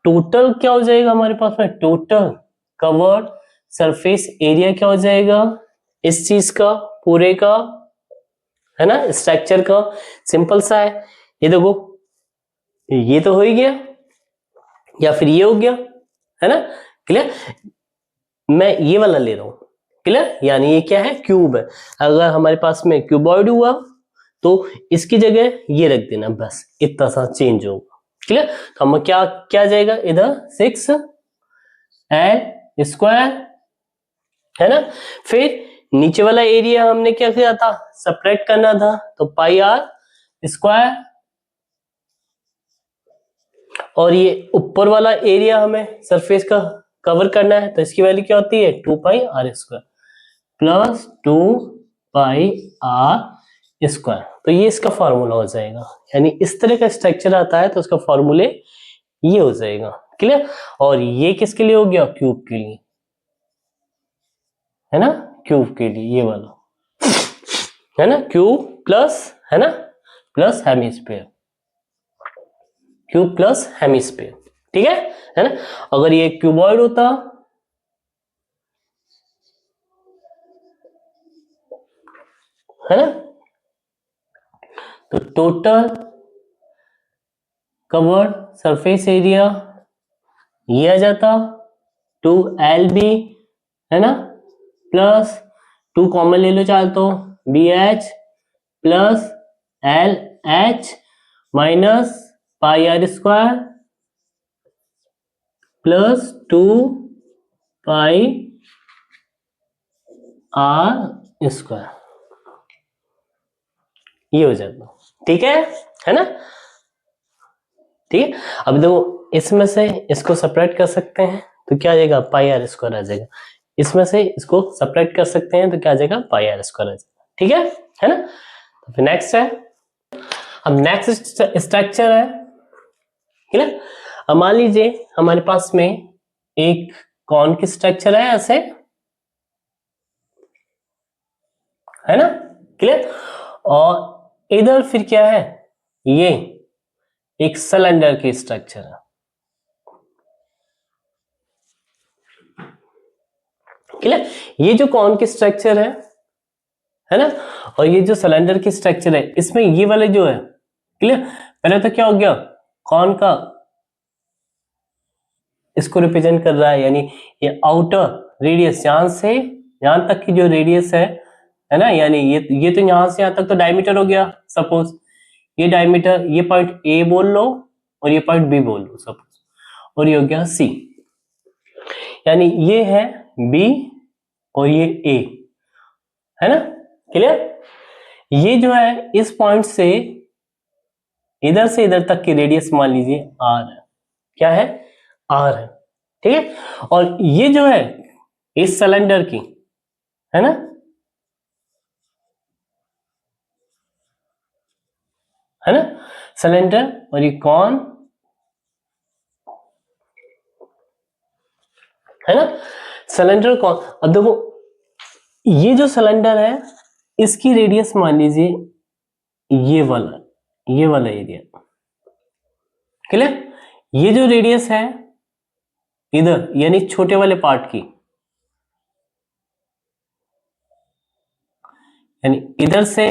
टोटल क्या हो जाएगा हमारे पास में, टोटल कवर्ड सरफेस एरिया क्या हो जाएगा, इस चीज का, पूरे का, है ना, स्ट्रक्चर का, सिंपल सा है, ये देखो, ये तो हो ही गया, या फिर ये हो गया, है ना, क्लियर। मैं ये वाला ले रहा हूं, क्लियर, यानी ये क्या है, क्यूब है, अगर हमारे पास में क्यूबॉइड हुआ तो इसकी जगह ये रख देना, बस इतना सा चेंज होगा, क्लियर। तो हम क्या क्या जाएगा इधर, 6l², है ना। फिर नीचे वाला एरिया हमने क्या किया था, सब्ट्रैक्ट करना था, तो पाई r², और ये ऊपर वाला एरिया हमें सरफेस का कवर करना है, तो इसकी वैल्यू क्या होती है, 2 पाई r² प्लस 2 पाई r², तो ये इसका फॉर्मूला हो जाएगा, यानी इस तरह का स्ट्रक्चर आता है तो उसका फॉर्मूले ये हो जाएगा, क्लियर। और ये किसके लिए हो गया, क्यूब के लिए, है ना, क्यूब के लिए, ये वाला, है ना, क्यूब प्लस, है ना, plus hemisphere, cube plus hemisphere, ठीक है ना। अगर ये क्यूबॉइड होता, है ना, तो टोटल कवर्ड सरफेस एरिया ये आ जाता 2lb, है ना, प्लस 2 कॉमन ले लो चाहे तो, bh plus lh minus pi r² plus 2 पाई r², ये हो जाता, ठीक है ना, ठीक है। अब देखो इसमें से इसको सेपरेट कर सकते हैं तो क्या आ जाएगा, पाई r² आ जाएगा, इसमें से इसको सेपरेट कर सकते हैं तो क्या आ जाएगा, पाई r² आ जाएगा, ठीक है ना। तो फिर नेक्स्ट है, अब नेक्स्ट स्ट्रक्चर है, ठीक है। अब मान लीजिए हमारे पास में एक कौन की स्ट्रक्चर है ऐसे, है ना, क्लियर, और इधर फिर क्या है, ये एक सिलेंडर की स्ट्रक्चर है, क्लियर। ये जो कौन की स्ट्रक्चर है ना, और ये जो सिलेंडर की स्ट्रक्चर है, इसमें ये वाले जो है, क्लियर, पहले तो क्या हो गया, कौन का इसको रिप्रेजेंट कर रहा है, यानी ये आउटर रेडियस, यहां तक की जो रेडियस है ना, यानी ये तो यहां से यहां तक तो डायमीटर हो गया सपोज, ये डायमीटर, ये पॉइंट ए बोल लो और ये पॉइंट बी बोल लो सपोज, और ये हो गया सी, यानी ये है बी और ये ए, है ना, क्लियर। ये जो है इस पॉइंट से इधर तक की रेडियस मान लीजिए आर है, क्या है, आर है, ठीक है। और ये जो है इस सिलेंडर की, है ना, सिलेंडर, और ये कौन, है ना, सिलेंडर कौन। अब देखो ये जो सिलेंडर है इसकी रेडियस मान लीजिए ये वाला एरिया, क्लियर। ये जो रेडियस है इधर यानी छोटे वाले पार्ट की, यानी इधर से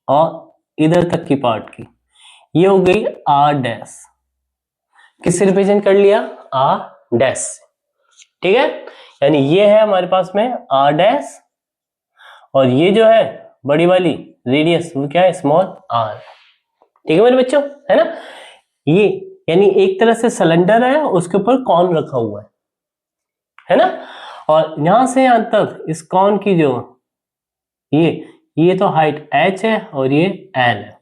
और इधर तक की पार्ट की, ये हो गई आर डैश, किससे रिप्रेजेंट कर लिया, आर डैश, ठीक है। यानी ये है हमारे पास में आर डैश, और ये जो है बड़ी वाली रेडियस वो क्या है, स्मॉल आर, ठीक है मेरे बच्चों, है ना। ये यानी एक तरह से सिलेंडर है, उसके ऊपर कॉन रखा हुआ है ना, और यहां से यहां तक इस कॉन की जो ये तो हाइट h है और ये l है,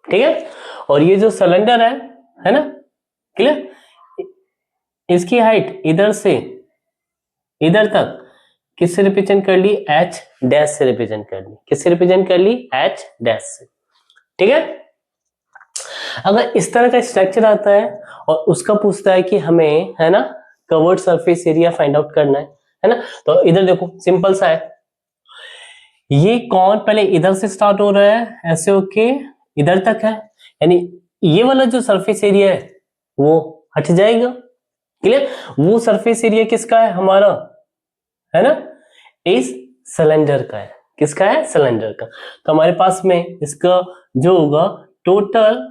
ठीक है। और ये जो सिलेंडर है ना, क्लियर, इसकी हाइट इधर से इधर तक किससे रिप्रेजेंट कर ली, h डैश से रिप्रेजेंट कर ली, किससे रिप्रेजेंट कर ली, h डैश से, ठीक है। अगर इस तरह का स्ट्रक्चर आता है और उसका पूछता है कि हमें, है ना, covered surface area find out करना है ना, तो इधर देखो सिंपल सा है, ये कौन पहले इधर से स्टार्ट हो रहा है ऐसे होके इधर तक है, यानी ये वाला जो सरफेस एरिया है वो हट जाएगा, क्लियर। वो सरफेस एरिया किसका है, हमारा, है ना, इस सिलेंडर का है, किसका है, सिलेंडर का। तो हमारे पास में इसका जो होगा टोटल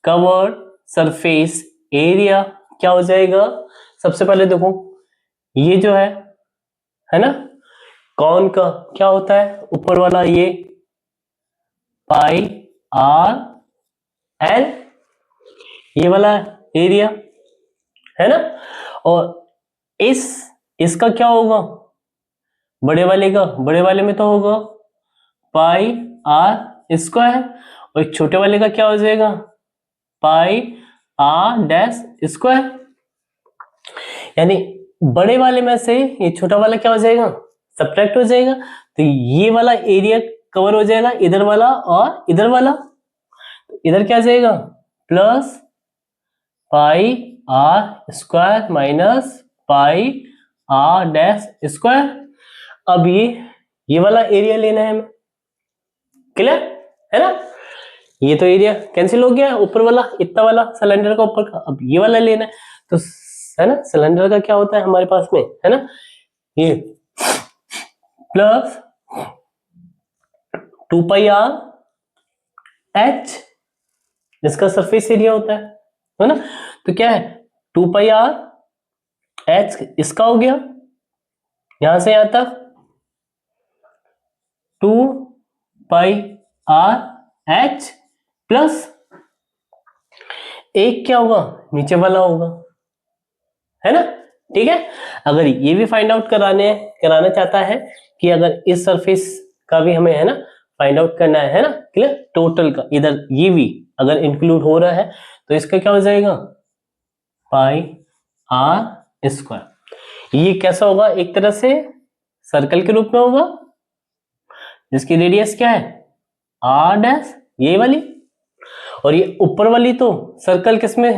कवर्ड सरफेस एरिया क्या हो जाएगा, सबसे पहले देखो ये जो है ना, कौन का क्या होता है, ऊपर वाला ये पाई आर एल, ये वाला एरिया, है ना, और इसका क्या होगा, बड़े वाले में तो होगा पाई आर स्क्वायर, और एक छोटे वाले का क्या हो जाएगा, पाई आर डैश स्क्वायर, यानी बड़े वाले में से ये छोटा वाला क्या हो जाएगा, सब्ट्रैक्ट हो जाएगा, तो ये वाला एरिया कवर हो जाएगा, इधर वाला और इधर वाला, तो इधर क्या जाएगा, plus pi are square minus pi R dash square. अब ये वाला एरिया लेना है हमें, क्लियर, है ना, ये तो एरिया कैंसिल हो गया, ऊपर वाला इतना वाला सिलेंडर का ऊपर का, अब ये वाला लेना है, तो है ना, सिलेंडर का क्या होता है हमारे पास में, है ना, ये प्लस 2 पाई आर एच, इसका सरफेस एरिया होता है ना, तो क्या है 2 पाई आर एच, इसका हो गया यहां से यहां तक 2 पाई आर एच प्लस एक क्या होगा, नीचे वाला होगा, है ना, ठीक है। अगर ये भी फाइंड आउट कराना चाहता है कि अगर इस सरफेस का भी हमें, है ना, फाइंड आउट करना है ना, क्लियर, टोटल का इधर ये भी अगर इंक्लूड हो रहा है तो इसका क्या हो जाएगा, पाई आर स्क्वायर। ये कैसा होगा, एक तरह से सर्कल के रूप में होगा, जिसकी रेडियस क्या है, आर डैश, ये वाली, और ये ऊपर वाली तो सर्कल किसमें,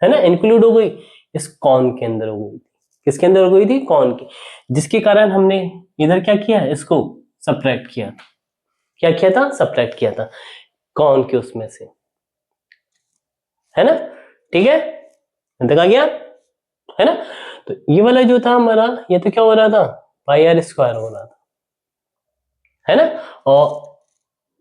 है ना, इंक्लूड हो गई, इस कॉन के अंदर हो गई थी, किसके अंदर हो गई थी, कॉन की, जिसके कारण हमने इधर क्या किया, इसको सब्ट्रैक्ट किया, क्या किया था, सब्ट्रैक्ट किया था कॉन के उसमें से, है ना, ठीक है, अंत आ गया, है ना। तो ये वाला जो था हमारा, ये तो क्या हो रहा था, पाई आर स्क्वायर हो रहा था, है ना, और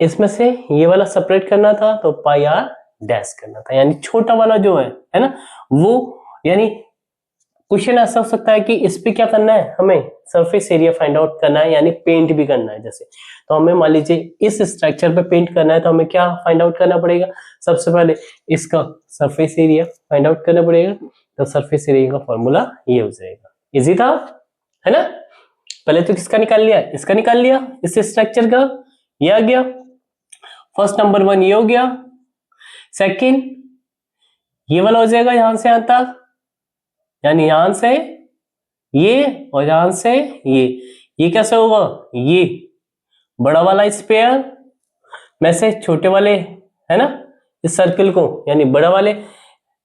इसमें से ये वाला सेपरेट करना था तो पाई आर डैश करना था, यानी छोटा वाला जो है ना, वो यानी क्वेश्चन ऐसा हो सकता है कि इस पे क्या करना है, हमें सरफेस एरिया फाइंड आउट करना है, यानी पेंट भी करना है। जैसे तो हमें मान लीजिए इस स्ट्रक्चर पे पेंट करना है, तो हमें क्या फाइंड आउट करना पड़ेगा, सबसे पहले इसका सरफेस एरिया फाइंड आउट करना पड़ेगा। तो सरफेस एरिया का फॉर्मूला ये हो जाएगा, इजी था, है ना। पहले तो किसका निकाल लिया, इसका निकाल लिया, इस स्ट्रक्चर का, ये आ गया फर्स्ट नंबर 1, ये हो गया। सेकंड ये वाला हो जाएगा यहां से यहां तक, यानी यहां से ये और यहां से ये कैसे होगा, ये बड़ा वाला स्पेयर में से छोटे वाले, है ना, इस सर्कल को, यानी बड़ा वाले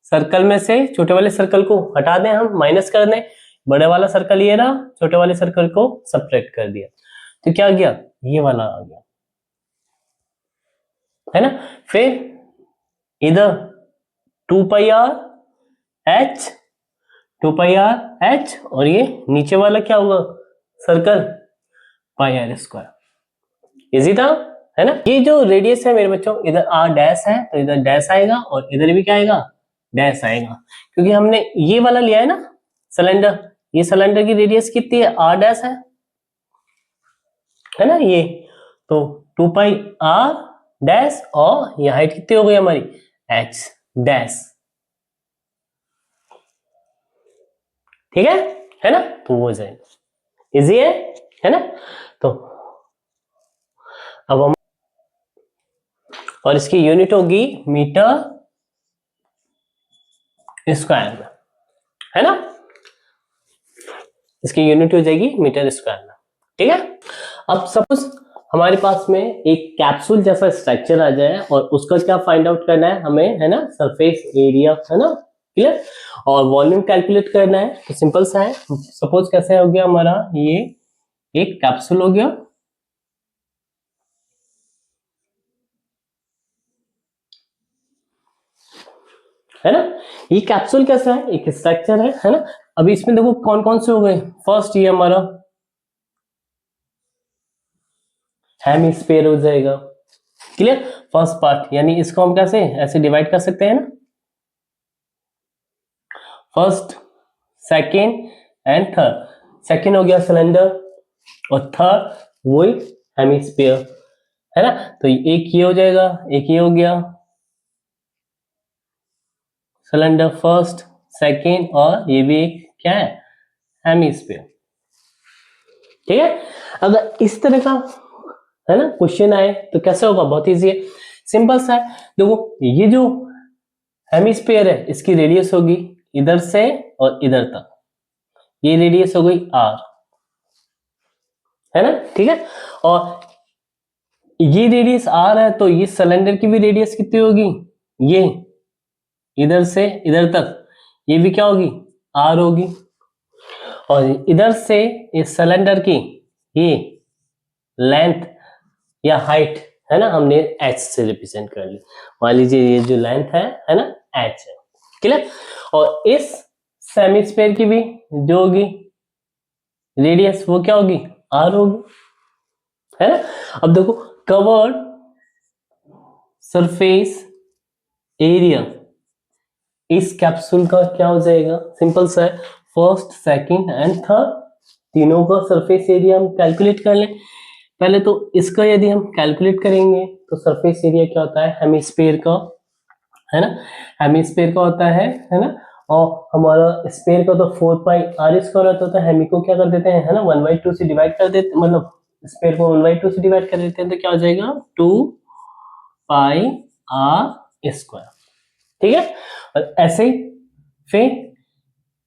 सर्कल में से छोटे वाले सर्कल को हटा दें, हम माइनस कर दें, बड़े वाला सर्कल ये रहा, छोटे वाले सर्कल को सब्ट्रैक्ट कर दिया, तो क्या आ गया, ये वाला आ गया, है ना। फिर इधर 2 pi are H, 2 pi R H, और ये नीचे वाला क्या होगा, circle pi are square. Easy था, है ना। ये जो रेडियस है मेरे बच्चों, इधर आर डैश है तो इधर डैश आएगा, और इधर भी क्या आएगा, डैश आएगा, क्योंकि हमने ये वाला लिया है ना सिलेंडर, ये सिलेंडर की रेडियस कितनी है, आर डैश है ना ये, तो 2 पाई आर डैश, और ये हाइट कितनी हो गई हमारी, एच डैश, ठीक है ना, तो वो जाएगा, इजी है ना। तो अब हम, और इसकी यूनिट होगी मीटर स्क्वायर में, है ना, इसकी यूनिट हो जाएगी मीटर स्क्वायर में, ठीक है। अब सपोज हमारे पास में एक कैप्सूल जैसा स्ट्रक्चर आ जाए, और उसका क्या फाइंड आउट करना है हमें, है ना, सरफेस एरिया, है ना, क्लियर, और वॉल्यूम कैलकुलेट करना है, तो सिंपल सा है। सपोज कैसे हो गया हमारा, ये एक कैप्सूल हो गया, है ना, ये कैप्सूल कैसा है, एक स्ट्रक्चर है ना। अभी इसमें देखो कौन कौन से हो गए, फर्स्ट ये हमारा हेमिस्फीयर हो जाएगा, क्लियर, फर्स्ट पार्ट, यानी इसको हम कैसे ऐसे डिवाइड कर सकते हैं ना, first second and third, second हो गया सिलेंडर, और थर्ड वही हेमिस्फीयर, है ना। तो एक ये हो जाएगा, एक ये हो गया सिलेंडर फर्स्ट सेकेंड, और ये भी एक क्या है, हेमिस्फीयर, ठीक है। अगर इस तरह का, है ना, क्वेश्चन आए तो कैसे होगा, बहुत इजी है, सिंपल सा है। देखो ये जो हेमिस्फीयर है, इसकी रेडियस होगी इधर से और इधर तक, ये रेडियस हो गई आर, है ना, ठीक है। और ये रेडियस आर है, तो ये सिलेंडर की भी रेडियस कितनी होगी, ये इधर से इधर तक, ये भी क्या होगी, आर होगी, और इधर से इस सिलेंडर की ये लेंथ या हाइट, है ना, हमने एच से रिप्रेजेंट कर ली, मान लीजिए ये जो लेंथ है ना, एच है, क्लियर। और इस सेमीस्फीयर की भी जो होगी रेडियस, वो क्या होगी, आर होगी, है ना। अब देखो कवर्ड सरफेस एरिया इस कैप्सूल का क्या हो जाएगा, सिंपल सा है, फर्स्ट सेकंड एंड थर्ड, तीनों का सरफेस एरिया हम कैलकुलेट कर लें। पहले तो इसका यदि हम कैलकुलेट करेंगे, तो सरफेस एरिया क्या होता है, हेमिस्फीयर का, है ना, हेमिस्फीयर का होता है ना, और हमारा स्फीयर का तो 4 पाई आर स्क्वायर होता है, हेमी को क्या कर देते हैं, है ना, 1/2 से डिवाइड कर देते, मतलब स्फीयर को 1/2 से डिवाइड कर देते हैं, तो क्या हो जाएगा 2 पाई आर स्क्वायर, ठीक है। और ऐसे ही फिर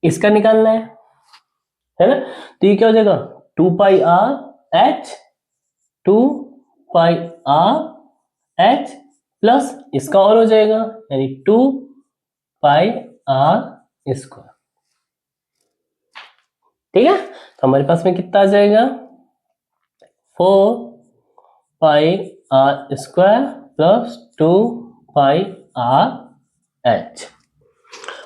इसका निकालना है ना, तो ये क्या हो जाएगा 2 pi are H, 2 pi are h plus इसका और हो जाएगा, यानी 2 पाई आर स्क्वायर, ठीक है। तो हमारे पास में कितना आ जाएगा, 4 pi are square plus 2 pi R H,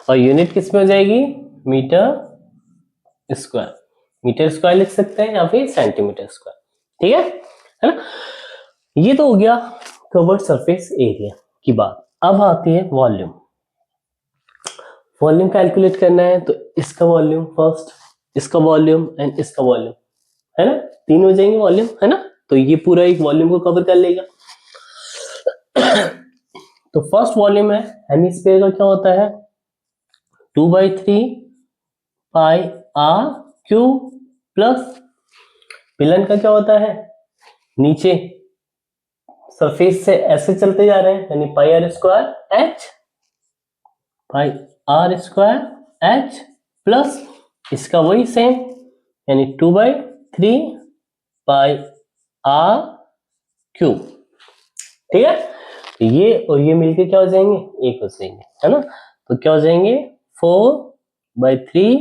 और यूनिट किस में हो जाएगी, मीटर स्क्वायर, मीटर स्क्वायर लिख सकते हैं या फिर सेंटीमीटर स्क्वायर, ठीक है ना। ये तो हो गया कवर्ड सरफेस एरिया की बात। अब आती है वॉल्यूम। वॉल्यूम कैलकुलेट करना है तो इसका वॉल्यूम फर्स्ट, इसका वॉल्यूम एंड इसका वॉल्यूम, है ना, तीन हो जाएंगे वॉल्यूम, है ना। तो ये पूरा एक वॉल्यूम को कवर कर लेगा। तो फर्स्ट वॉल्यूम है हेमिस्फीयर का, क्या होता है 2/3 पाई आर क्यू प्लस पिलन का क्या होता है, नीचे सरफेस से ऐसे चलते जा रहे हैं यानी pi are square h, pi are square h plus इसका वही सेम यानी 2/3 पाई आर क्यू। ठीक है, तो ये और ये मिलके क्या हो जाएंगे, एक हो जाएंगे, है ना। तो क्या हो जाएंगे 4/3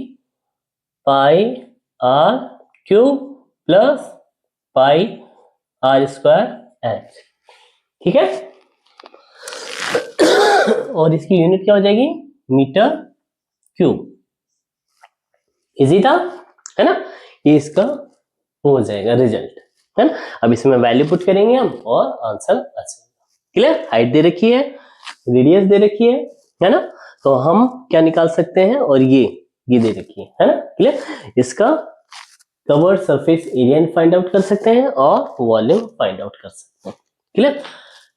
pi r cube plus pi are square h. ठीक है, और इसकी यूनिट क्या हो जाएगी, मीटर क्यूब। इजी था, है ना। ये इसका हो जाएगा रिजल्ट, है ना। अब इसमें वैल्यू पुट करेंगे हम और आंसर आ जाएगा। क्लियर, हाइट दे रखी है, रेडियस दे रखी है ना। तो हम क्या निकाल सकते हैं, और ये दे रखी है ना। क्लियर, इसका curved surface area find out कर सकते हैं और वॉल्यूम फाइंड आउट कर सकते हैं। क्लियर,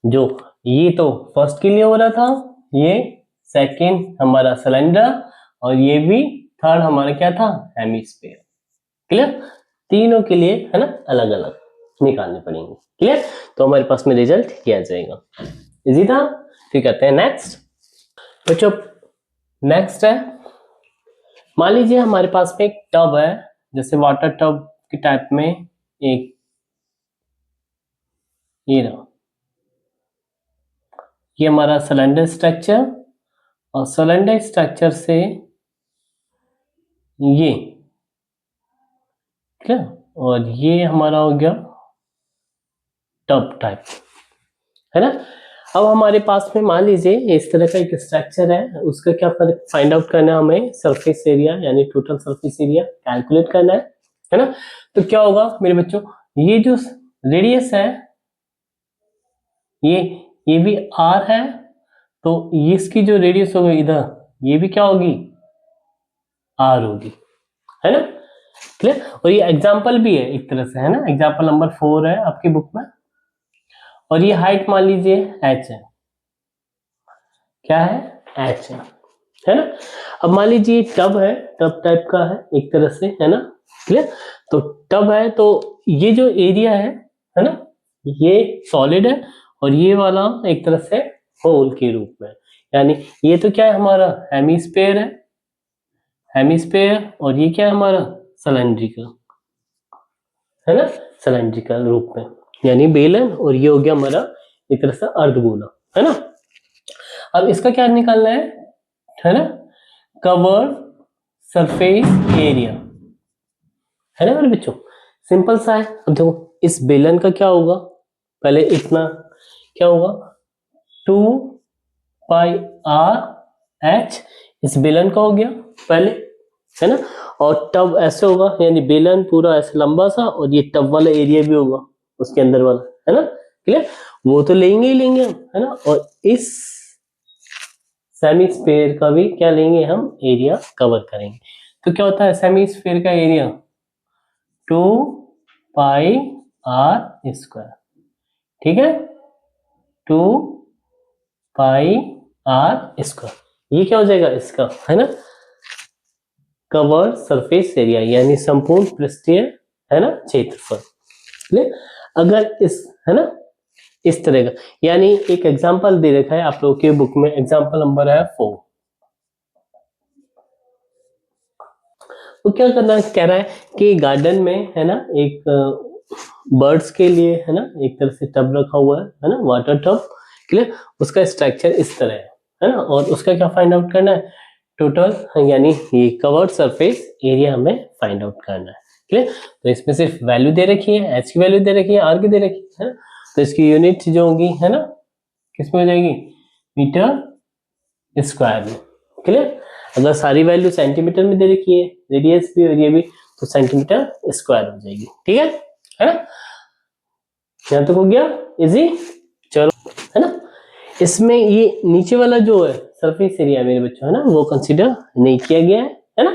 जो ये तो फर्स्ट के लिए हो रहा था, ये सेकंड हमारा सिलेंडर, और ये भी थर्ड हमारा क्या था, हेमिस्फीयर। क्लियर, तीनों के लिए है ना अलग अलग निकालने पड़ेंगे। क्लियर, तो हमारे पास में रिजल्ट किया जाएगा। इजी था, फिर करते हैं नेक्स्ट। बच्चों नेक्स्ट है, मान लीजिए हमारे पास में एक टब है, जैसे वाटर टब के टाइप में, एक ये रहा, ये हमारा सिलेंडर स्ट्रक्चर, और सिलेंडर स्ट्रक्चर से ये क्लियर, और ये हमारा हो गया टब टाइप, है ना। अब हमारे पास में मान लीजिए इस तरह का एक स्ट्रक्चर है, उसका क्या फाइंड आउट करना है हमें, सरफेस एरिया यानी टोटल सरफेस एरिया कैलकुलेट करना है ना। तो क्या होगा मेरे बच्चों, ये जो रेडियस है ये भी आर है, तो इसकी जो रेडियस होगी इधर, ये भी क्या होगी, आर होगी, है ना। क्लियर, और ये एग्जाम्पल भी है एक तरह से, है ना, एग्जाम्पल नंबर 4 है आपकी बुक में। और ये हाइट मान लीजिए h है, क्या है, h है ना। अब मान लीजिए टब है, टब टाइप का है एक तरह से, है ना। क्लियर, तो टब है तो ये जो एरिया है ना, ये सॉलिड है, और ये वाला एक तरह से होल के रूप में, यानी ये तो क्या है हमारा हेमिस्फीयर है, हेमिस्फीयर, और ये क्या है हमारा सिलेंड्रिकल, है ना, सिलेंड्रिकल रूप में, यानी बेलन, और ये हो गया हमारा एक तरह से अर्धगोला, है ना। अब इसका क्या निकालना है ना, कवर्ड सरफेस एरिया, है ना मेरे बच्चों, सिंपल सा है। अब देखो इस बेलन का क्या होगा, पहले इतना क्या होगा 2 पाई आर एच, इस बेलन का हो गया पहले, है ना। और टब ऐसे होगा, यानी बेलन पूरा ऐसे लंबा सा, और ये टब वाला एरिया भी होगा उसके अंदर वाला, है ना। क्लियर, वो तो लेंगे ही लेंगे हम, है ना। और इस सेमी स्फीयर का भी क्या लेंगे हम, एरिया कवर करेंगे। तो क्या होता है सेमी स्फीयर का एरिया 2 पाई आर स्क्वायर, ठीक है, 2 पाई आर स्क्वायर, ये क्या हो जाएगा इसका, है ना, कवर सरफेस एरिया यानी संपूर्ण पृष्ठीय, है ना, क्षेत्रफल। अगर इस, है ना, इस तरह का, यानी एक एग्जांपल दे रखा है आप लोगों के बुक में, एग्जांपल नंबर है 4। तो क्या करना है, कह रहा है कि गार्डन में, है ना, एक बर्ड्स के लिए, है ना, एक तरह से टब रखा हुआ है ना, वाटर टब। क्लियर, उसका स्ट्रक्चर इस तरह है ना, और उसका क्या फाइंड आउट करना है, टोटल यानी ये कवर्ड सरफेस एरिया हमें फाइंड आउट करना है। क्लियर, तो इसमें सिर्फ वैल्यू दे रखी है, एच की वैल्यू दे रखी है, आर की दे रखी है ना, तो इसकी यूनिट जो होगी, है ना, किसमें हो जाएगी, मीटर स्क्वायर में। क्लियर, अगर सारी वैल्यू सेंटीमीटर में दे रखी है, रेडियस भी और ये भी, तो सेंटीमीटर स्क्वायर हो जाएगी। ठीक है ना, यहां तक हो गया इजी। चलो, है ना, इसमें ये नीचे वाला जो है सरफेस एरिया मेरे बच्चों है ना, वो कंसीडर नहीं किया गया है ना,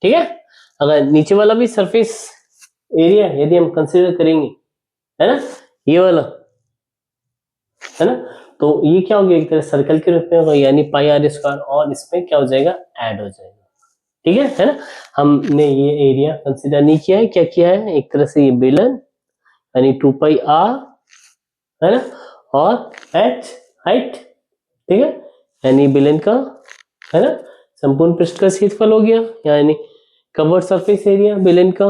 ठीक है। अगर नीचे वाला भी सरफेस एरिया यदि हम कंसीडर करेंगे, है ना, ये वाला, है ना, तो ये क्या हो गया, एक तरह सर्कल के रूप में होगा, यानी पाई आर स्क्वायर, और इसमें क्या हो जाएगा, ऐड हो जाएगा, ठीक है ना। हमने ये एरिया कंसीडर नहीं किया है, क्या किया है, एक तरह से ये बेलन यानी 2 पाई आर, है ना, और एच हाइट, ठीक है, यानी बेलन का, है ना, संपूर्ण पृष्ठ का क्षेत्रफल हो गया, यानी कवर्ड सरफेस एरिया बेलन का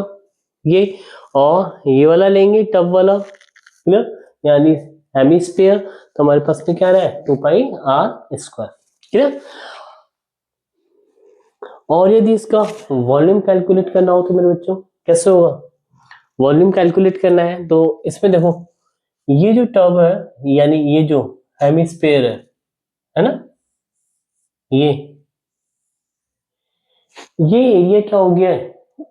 ये, और ये वाला लेंगे टब वाला, क्लियर, यानी हेमिस्फीयर, तो हमारे पास में क्या रहा है, 2 पाई आर स्क्वायर, क्लियर। और यदि इसका वॉल्यूम कैलकुलेट करना हो तो मेरे बच्चों कैसे होगा, वॉल्यूम कैलकुलेट करना है तो इसमें देखो, ये जो टब है यानी ये जो हेमिस्फीयर है ना, ये एरिया क्या हो गया है,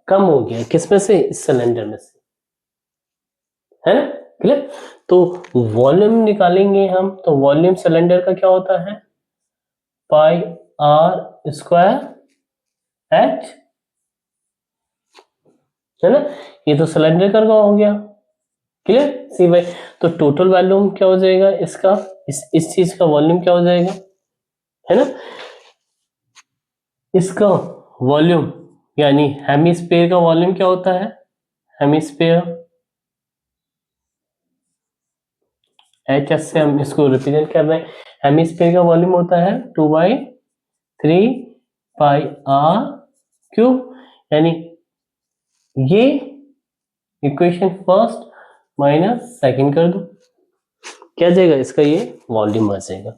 कम हो गया, किसमें से, इस सिलेंडर में से, है ना, क्लियर। तो वॉल्यूम निकालेंगे हम, तो वॉल्यूम सिलेंडर का क्या होता है, पाई आर स्क्वायर एच, है ना, ये तो सिलेंडर का हो गया, क्लियर सी भाई। तो टोटल वॉल्यूम क्या हो जाएगा इसका, इस चीज का वॉल्यूम क्या हो जाएगा, है ना, इसका वॉल्यूम यानी हेमिस्फीयर का वॉल्यूम क्या होता है, हेमिस्फीयर एच एस से हम इसको रिप्रेजेंट कर रहे हैं, हेमिस्फीयर का वॉल्यूम होता है 2/3 पाई आर क्यूब, यानी ये इक्वेशन फर्स्ट माइनस सेकंड कर दो, क्या जाएगा इसका, ये वॉल्यूम आ जाएगा,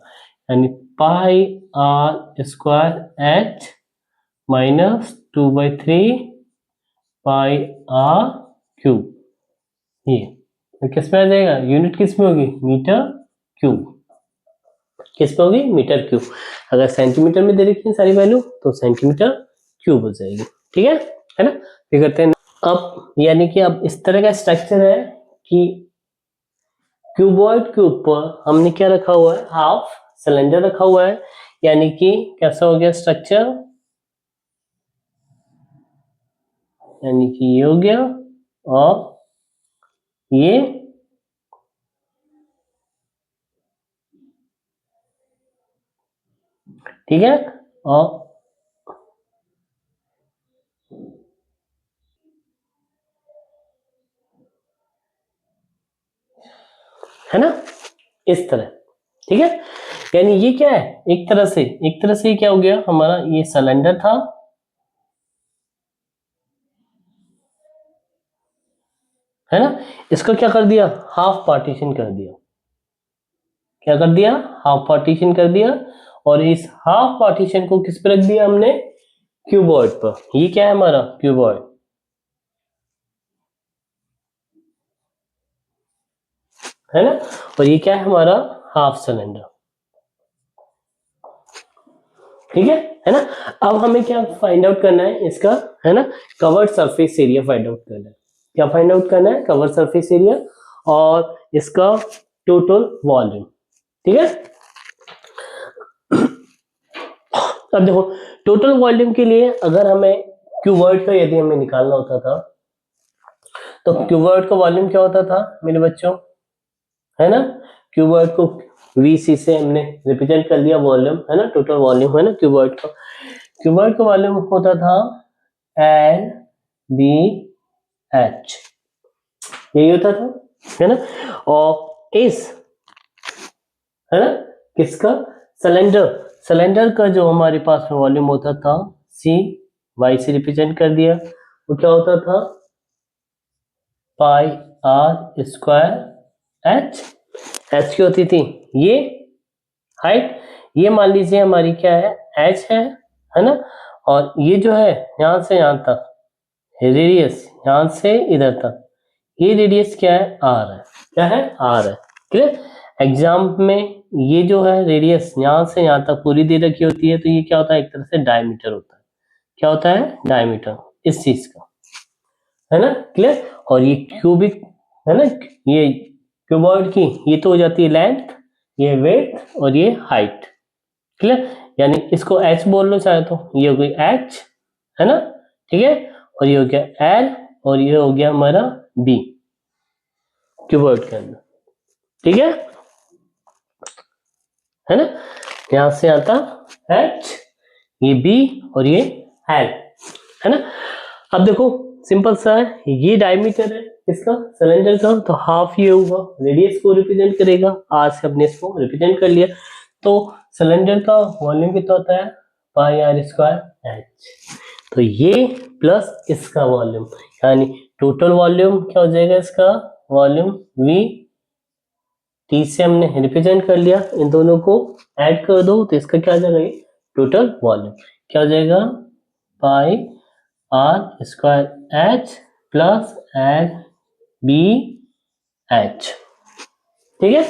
यानी pi are square h minus 2/3 pi r cube, ये तो किस में आ जाएगा, यूनिट किस में होगी, मीटर क्यूब, किस पे होगी, मीटर क्यूब। अगर सेंटीमीटर में दे रखी है सारी वैल्यू तो सेंटीमीटर क्यूब हो जाएगी, ठीक है ना। फिर करते हैं अब, यानी कि अब इस तरह का स्ट्रक्चर है कि क्यूबॉइड के ऊपर हमने क्या रखा हुआ है, हाफ सिलेंडर रखा हुआ है, यानी कि कैसा हो गया स्ट्रक्चर, यानी कि ये हो गया, और ये, ठीक है, और है ना, इस तरह, ठीक है, यानी ये क्या है, एक तरह से क्या हो गया हमारा, ये सिलेंडर था, है ना, इसको क्या कर दिया, हाफ पार्टीशन कर दिया, क्या कर दिया, हाफ पार्टीशन कर दिया, और इस हाफ पार्टीशन को किस पे रख दिया हमने, क्यूबॉइड पर, ये क्या है हमारा क्यूबॉइड, है ना, और ये क्या है हमारा हाफ सिलेंडर, ठीक है ना। अब हमें क्या फाइंड आउट करना है इसका, है ना, covered surface area find out करना है, क्या फाइंड आउट करना है, कवर्ड सरफेस एरिया और इसका टोटल वॉल्यूम, ठीक है। अब देखो टोटल वॉल्यूम के लिए अगर हमें क्यूबॉइड का यदि हमें निकालना होता था, तो क्यूबॉइड का वॉल्यूम क्या होता था मेरे बच्चों, है ना, क्यूबॉइड को वीसी से हमने रिप्रेजेंट कर दिया वॉल्यूम, है ना, टोटल वॉल्यूम, है ना, क्यूबॉइड का वॉल्यूम होता था एल बी एच, यही होता था, है ना, और इस, है ना, किसका, सिलेंडर का जो हमारे पास में वॉल्यूम होता था, सी वाई से रिप्रेजेंट कर दिया, वो क्या होता था, पाई आर स्क्वायर एच, एच की होती थी ये हाइट, ये मान लीजिए हमारी क्या है, एच है ना, और ये जो है यहां से यहां तक रेडियस, यहां से इधर तक ये रेडियस क्या है, आर है, क्या है, आर है, क्लियर। एग्जाम में ये जो है रेडियस यहां से यहां तक पूरी दे रखी होती है, तो ये क्या होता है, एक तरह से डायमीटर होता है, क्या होता है, डायमीटर इस चीज का, है ना, क्लियर। और ये क्यूबिक, है ना, ये क्यूबॉइड की ये तो हो जाती है लेंथ, ये वेट और ये हाइट, क्लियर। यानी इसको h बोल लो चाहे तो, ये हो गई h, है ना, ठीक है, और ये हो गया l और ये हो गया हमारा b क्यूबॉइड के अंदर, ठीक है ना। यहां से आता h, ये b और ये l, है ना। अब देखो सिंपल सा है, ये डायमीटर है इसका सिलेंडर का, तो हाफ ये होगा, रेडियस को रिप्रेजेंट करेगा, आज से हमने इसको रिप्रेजेंट कर लिया। तो सिलेंडर का वॉल्यूम कितना होता है, पाई आर स्क्वायर एच, तो ये प्लस इसका वॉल्यूम, यानी टोटल वॉल्यूम क्या हो जाएगा, इसका वॉल्यूम वी, टी से हमने रिप्रेजेंट कर लिया, इन दोनों को ऐड कर दो तो इसका क्या आ जाएगा, टोटल वॉल्यूम क्या हो जाएगा, pi are square h plus l b h, ठीक है।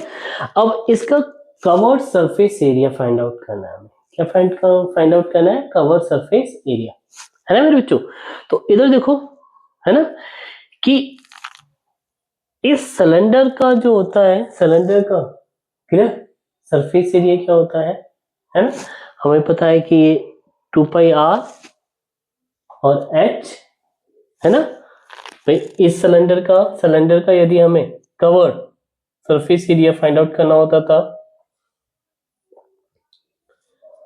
अब इसका curved surface area find out करना है हमें, क्या फाइंड आउट करना है, कवर्ड सरफेस एरिया, है ना मेरे बच्चों। तो इधर देखो, है ना, कि इस सिलेंडर का जो होता है, सिलेंडर का क्लियर सरफेस एरिया क्या होता है ना, हमें पता है कि ये 2 पाई आर और h, है ना। भाई इस सिलेंडर का यदि हमें covered surface area find out करना होता था,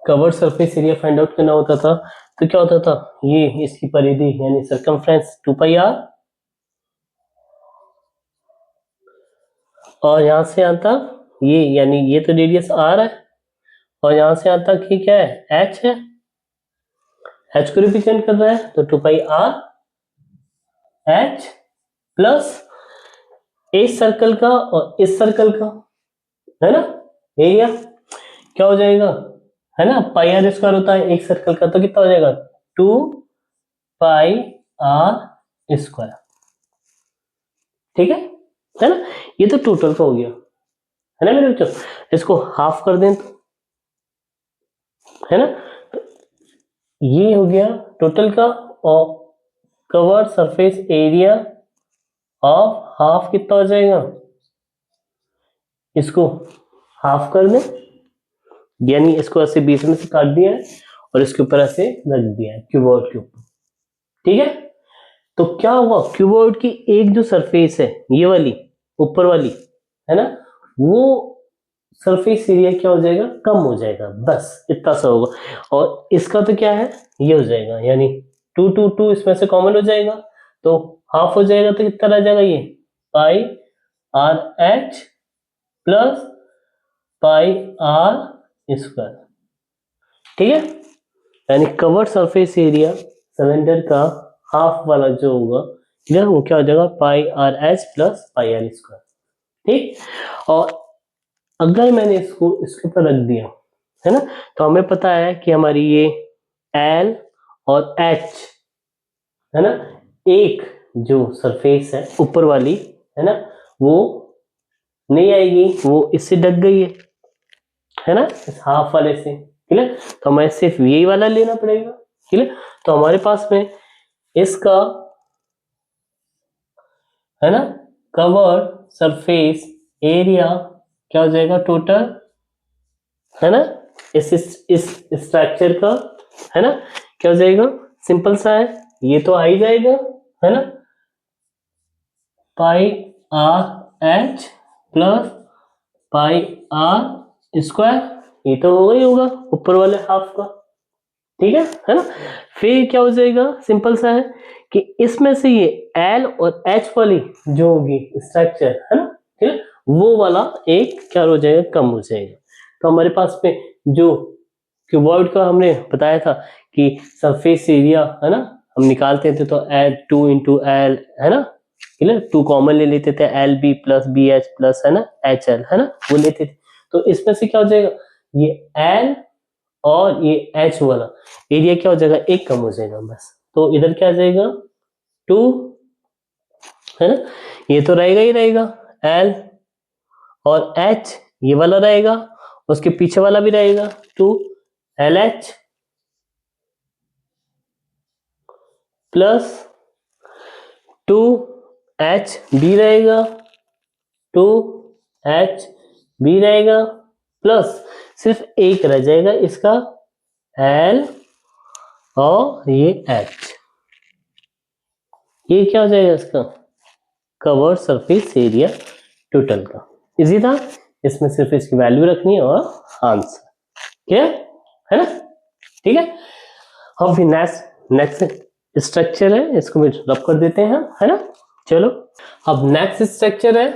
covered surface area find out करना होता था, तो क्या होता था, ये इसकी परिधि यानी सरकमफ्रेंस 2 पाई आर, और यहां से यहां तक ये, यानी ये तो रेडियस r है, और यहां से यहां तक ये क्या है, h है, h को रिप्रेजेंट कर रहा है, तो 2 पाई आर h प्लस इस सर्कल का और इस सर्कल का, है ना, एरिया क्या हो जाएगा, है ना, पाई आर स्क्वायर होता है एक सर्कल का, तो कितना हो जाएगा, 2 पाई आर स्क्वायर, ठीक है ना। ये तो टोटल का हो गया, है ना मेरे बच्चों। इसको हाफ कर दें तो, है ना, ये हो गया टोटल का, और cover surface area of half कितना हो जाएगा, इसको हाफ कर दें, यानी इसको ऐसे बीच में से काट दिया है और इसके ऊपर ऐसे रख दिया है क्यूबॉइड के ऊपर, ठीक है। तो क्या हुआ, क्यूबॉइड की एक जो सरफेस है ये वाली ऊपर वाली, है ना, वो सरफेस एरिया क्या हो जाएगा, कम हो जाएगा, बस इतना सा होगा। और इसका तो क्या है, ये हो जाएगा, यानी 2 2 2 इसमें से कॉमन हो जाएगा, तो हाफ हो जाएगा, तो कितना रह जाएगा, ये pi are h plus pi are square, ठीक है। यानी कवर्ड सरफेस एरिया सिलेंडर का हाफ वाला जो होगा, क्लियर, वो क्या हो जाएगा, pi are h plus pi are square, ठीक। और अगर मैंने इसको इसके ऊपर रख दिया, है ना, तो हमें पता है कि हमारी ये एल और एच, है ना, एक जो सरफेस है ऊपर वाली, है ना, वो नहीं आएगी, वो इससे ढक गई है ना, इस हाफ वाले से, क्लियर। तो हमें सिर्फ यही वाला लेना पड़ेगा, क्लियर। तो हमारे पास में इसका, है ना, कवर्ड सरफेस एरिया क्या हो जाएगा टोटल, है ना, इस स्ट्रक्चर का, है ना, क्या हो जाएगा, सिंपल सा है, ये तो आ ही जाएगा, है ना, pi are h plus pi are square, ये तो होगा ही होगा ऊपर वाले हाफ का, ठीक है ना। फिर क्या हो जाएगा, सिंपल सा है कि इसमें से ये एल और एच वाली जो होगी स्ट्रक्चर, है ना, ठीक है, वो वाला एक क्या हो जाएगा, कम हो जाएगा। तो हमारे पास में जो क्यूबॉइड का हमने बताया था कि सरफेस एरिया, है ना, हम निकालते थे तो एल 2 इंटू एल, है ना, क्लियर, 2 कॉमन ले लेते थे, L B plus B H plus, है ना, एच एल, है ना, वो लेते थे। तो इसमें से क्या हो जाएगा, ये एल और ये एच वाला एरिया क्या हो जाएगा, एक कम हो जाएगा बस, तो इधर क्या आ जाएगा 2, है ना, ये तो रहेगा ही रहेगा, एल और एच ये वाला रहेगा, उसके पीछे वाला भी रहेगा 2 L H plus 2 H B रहेगा, 2 एच बी रहेगा, प्लस सिर्फ एक रह जाएगा इसका L और ये H, ये क्या हो जाएगा इसका कवर सरफेस एरिया टोटल का। इजी था, इसमें सिर्फ इसकी वैल्यू रखनी है और आंसर, क्लियर है ना? ठीक है, अब नेक्स्ट स्ट्रक्चर है, इसको भी रब कर देते हैं, है ना? चलो अब नेक्स्ट स्ट्रक्चर है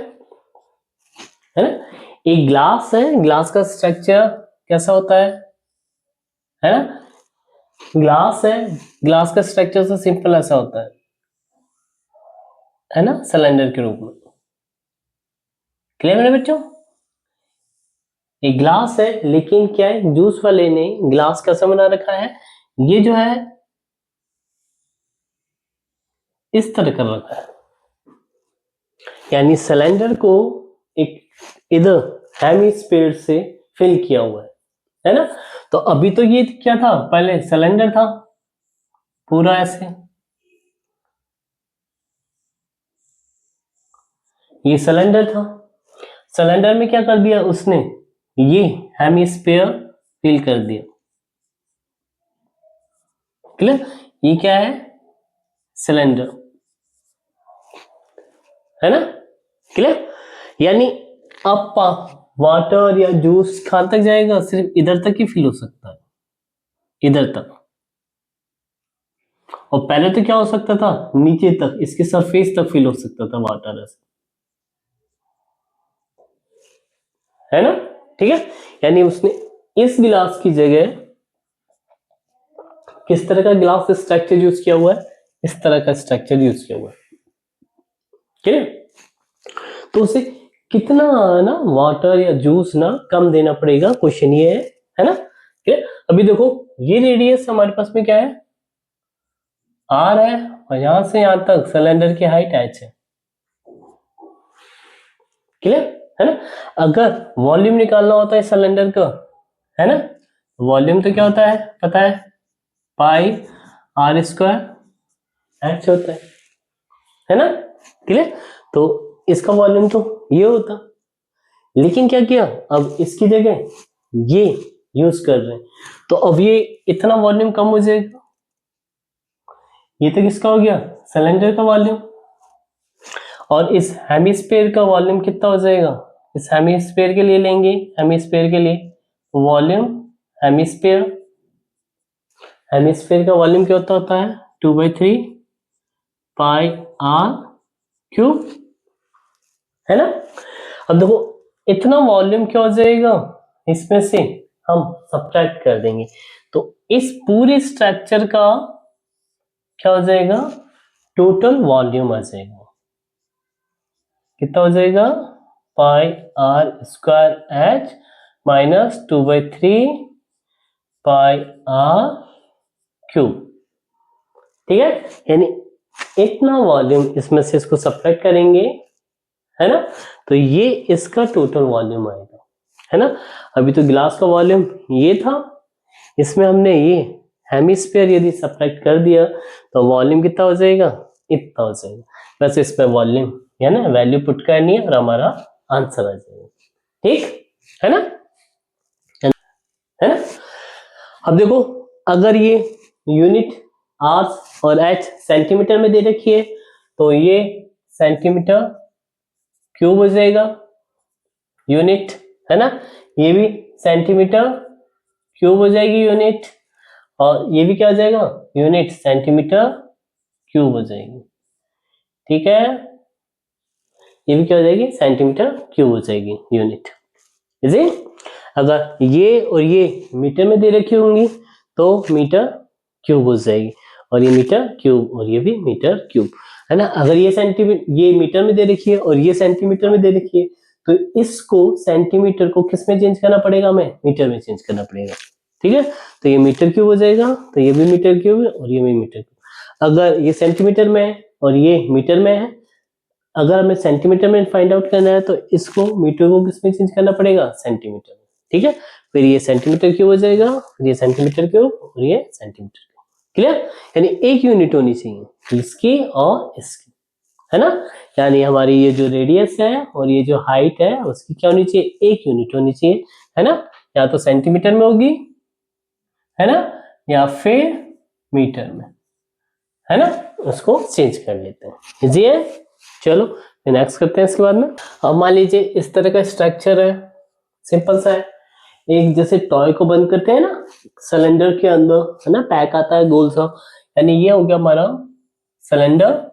ना? एक ग्लास है, ग्लास का स्ट्रक्चर कैसा होता है ना? ग्लास है, ग्लास का स्ट्रक्चर तो सिंपल ऐसा होता है ना, सिलेंडर के रूप में। क्लियर मेरे बच्चों? एक ग्लास है, लेकिन क्या है, जूस वाले ने ग्लास कैसा बना रखा है, ये जो है इस तरह कर रखा है, यानी सिलेंडर को एक इधर हेमिस्फीयर से फिल किया हुआ है ना? तो अभी तो ये क्या था, पहले सिलेंडर था पूरा ऐसे, ये सिलेंडर था, सिलेंडर में क्या कर दिया उसने, ये हेमिस्फीयर फिल कर दिया। क्लियर? ये क्या है, सिलेंडर है ना? क्लियर? यानी अब वाटर या जूस कहां तक जाएगा, सिर्फ इधर तक ही फिल हो सकता है, इधर तक। और पहले तो क्या हो सकता था, नीचे तक, इसके सरफेस तक फिल हो सकता था वाटर ऐसे, है ना? ठीक है, यानी उसने इस गिलास की जगह किस तरह का ग्लास स्ट्रक्चर यूज किया हुआ है, इस तरह का स्ट्रक्चर यूज किया हुआ है। क्लियर? तो उसे कितना ना वाटर या जूस ना कम देना पड़ेगा, क्वेश्चन ये है ना? क्लियर? अभी देखो ये रेडियस हमारे पास में क्या है, R है, और यहां से यहां तक सिलेंडर की हाइट H है। क्लियर है ना? अगर वॉल्यूम निकालना होता है सिलेंडर का, है ना, वॉल्यूम तो क्या होता है पता है, पाई R स्क्वायर H होता है ना? क्लियर? तो इसका वॉल्यूम तो ये होता, लेकिन क्या किया, अब इसकी जगह ये यूज कर रहे हैं, तो अब ये इतना वॉल्यूम कम हो जाएगा, ये तो किसका हो गया, सिलेंडर का वॉल्यूम, और इस हेमिस्फीयर का वॉल्यूम कितना हो जाएगा, इस हेमिस्फीयर के लिए लेंगे, हेमिस्फीयर के लिए वॉल्यूम, हेमिस्फीयर हेमिस्फीयर का वॉल्यूम क्या होता है, 2/3 पाई R क्यूब, है ना? अब देखो इतना वॉल्यूम क्या हो जाएगा, इसमें से हम सब्ट्रैक्ट कर देंगे, तो इस पूरे स्ट्रक्चर का क्या हो जाएगा, टोटल वॉल्यूम आ जाएगा, कितना हो जाएगा, पाई R स्क्वायर H माइनस 2/3 पाई R क्यूब। ठीक है, यानी इतना वॉल्यूम इसमें से इसको सब्ट्रैक्ट करेंगे, है ना, तो ये इसका टोटल वॉल्यूम आएगा, है ना? अभी तो गिलास का वॉल्यूम ये था, इसमें हमने ये हेमिस्फीयर यदि सब्ट्रैक्ट कर दिया तो वॉल्यूम कितना हो जाएगा, इतना हो जाएगा। वैसे इस पे वॉल्यूम है ना, वैल्यू पुट करनी है और हमारा आंसर आ जाएगा। ठीक है ना, है ना? अब देखो अगर ये यूनिट R और H सेंटीमीटर में दे रखी है, तो ये सेंटीमीटर क्यूब हो जाएगा यूनिट, है ना? ये भी सेंटीमीटर क्यूब हो जाएगी यूनिट, और ये भी क्या हो जाएगा, यूनिट सेंटीमीटर क्यूब हो जाएगी। ठीक है, ये भी क्या हो जाएगी, सेंटीमीटर क्यूब हो जाएगी यूनिट। इजी? अगर ये और ये मीटर में दे रखी होंगी तो मीटर क्यूब हो जाएगी, और ये मीटर क्यूब और ये भी मीटर क्यूब, है ना? अगर ये सेंटीमीटर, ये मीटर में दे रखी है और ये सेंटीमीटर में दे रखी है, तो इसको सेंटीमीटर को किस में चेंज करना पड़ेगा, हमें मीटर में चेंज करना पड़ेगा। ठीक है, तो ये मीटर क्यूब हो जाएगा, तो ये भी मीटर क्यूब है और ये भी मीटर क्यूब। अगर ये सेंटीमीटर में है और ये मीटर में है, अगर हमें सेंटीमीटर में फाइंड आउट करना है तो इसको मीटर को किस में चेंज करना पड़ेगा, सेंटीमीटर में। ठीक है, फिर ये सेंटीमीटर क्यूब हो जाएगा, फिर ये सेंटीमीटर क्यूब और ये सेंटीमीटर क्यूब। क्लियर? यानी एक यूनिट होनी चाहिए इसकी और इसकी, है ना। यानी हमारी ये जो रेडियस है और ये जो हाइट है उसकी क्या होनी चाहिए, एक यूनिट होनी चाहिए, है ना। या तो सेंटीमीटर में होगी, है ना, या फिर मीटर में, है ना। उसको चेंज कर लेते हैं, इजी है। चलो नेक्स्ट करते हैं इसके बाद में। अब मान लीजिए इस तरह का स्ट्रक्चर है, सिंपल सा है। एक जैसे टॉय को बंद करते हैं ना सिलेंडर के अंदर, है ना, पैक आता है गोल सा, यानी ये हो गया हमारा सिलेंडर।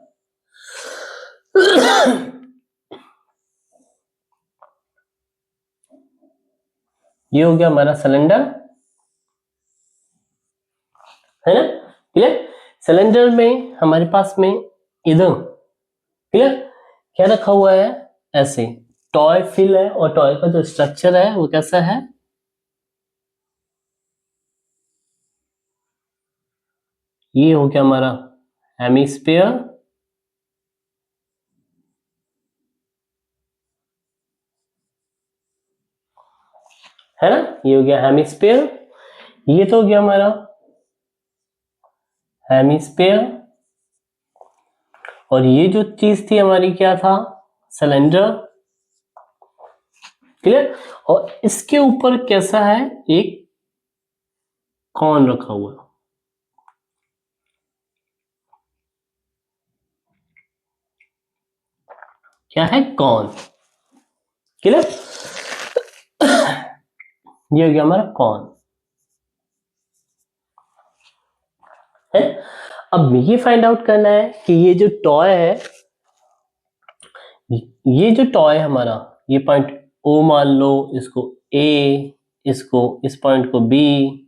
ये हो गया हमारा सिलेंडर, है ना, क्लियर। सिलेंडर में हमारे पास में इधर, क्लियर, क्या रखा हुआ है, ऐसे टॉय फिल है, और टॉय का जो स्ट्रक्चर है वो कैसा है, ये हो गया हमारा हेमिस्फीयर, है ना, ये हो गया हेमिस्फीयर। ये तो हो गया हमारा हेमिस्फीयर, और ये जो चीज थी हमारी क्या था, सिलेंडर, क्लियर। और इसके ऊपर कैसा है, एक कॉन रखा हुआ है, क्या है, कॉन, क्लियर। ये हो गया हमारा कॉन, है। अब ये फाइंड आउट करना है कि ये जो टॉय है, ये जो टॉय है हमारा, ये पॉइंट ओ मान लो, इसको ए, इसको इस पॉइंट को बी,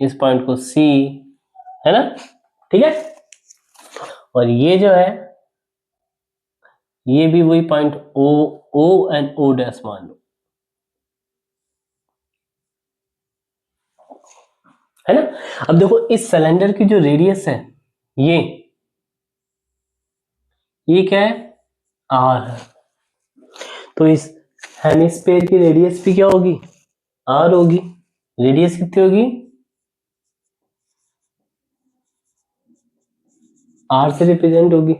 इस पॉइंट को सी, है ना, ठीक है। और ये जो है, ये भी वही point O, O and O dash मान लो, है ना। अब देखो इस सिलेंडर की जो रेडियस है, ये क्या है, आर है। तो इस हेमिस्फीयर की रेडियस भी क्या होगी, आर होगी। रेडियस कितनी होगी, आर से रिप्रेजेंट होगी।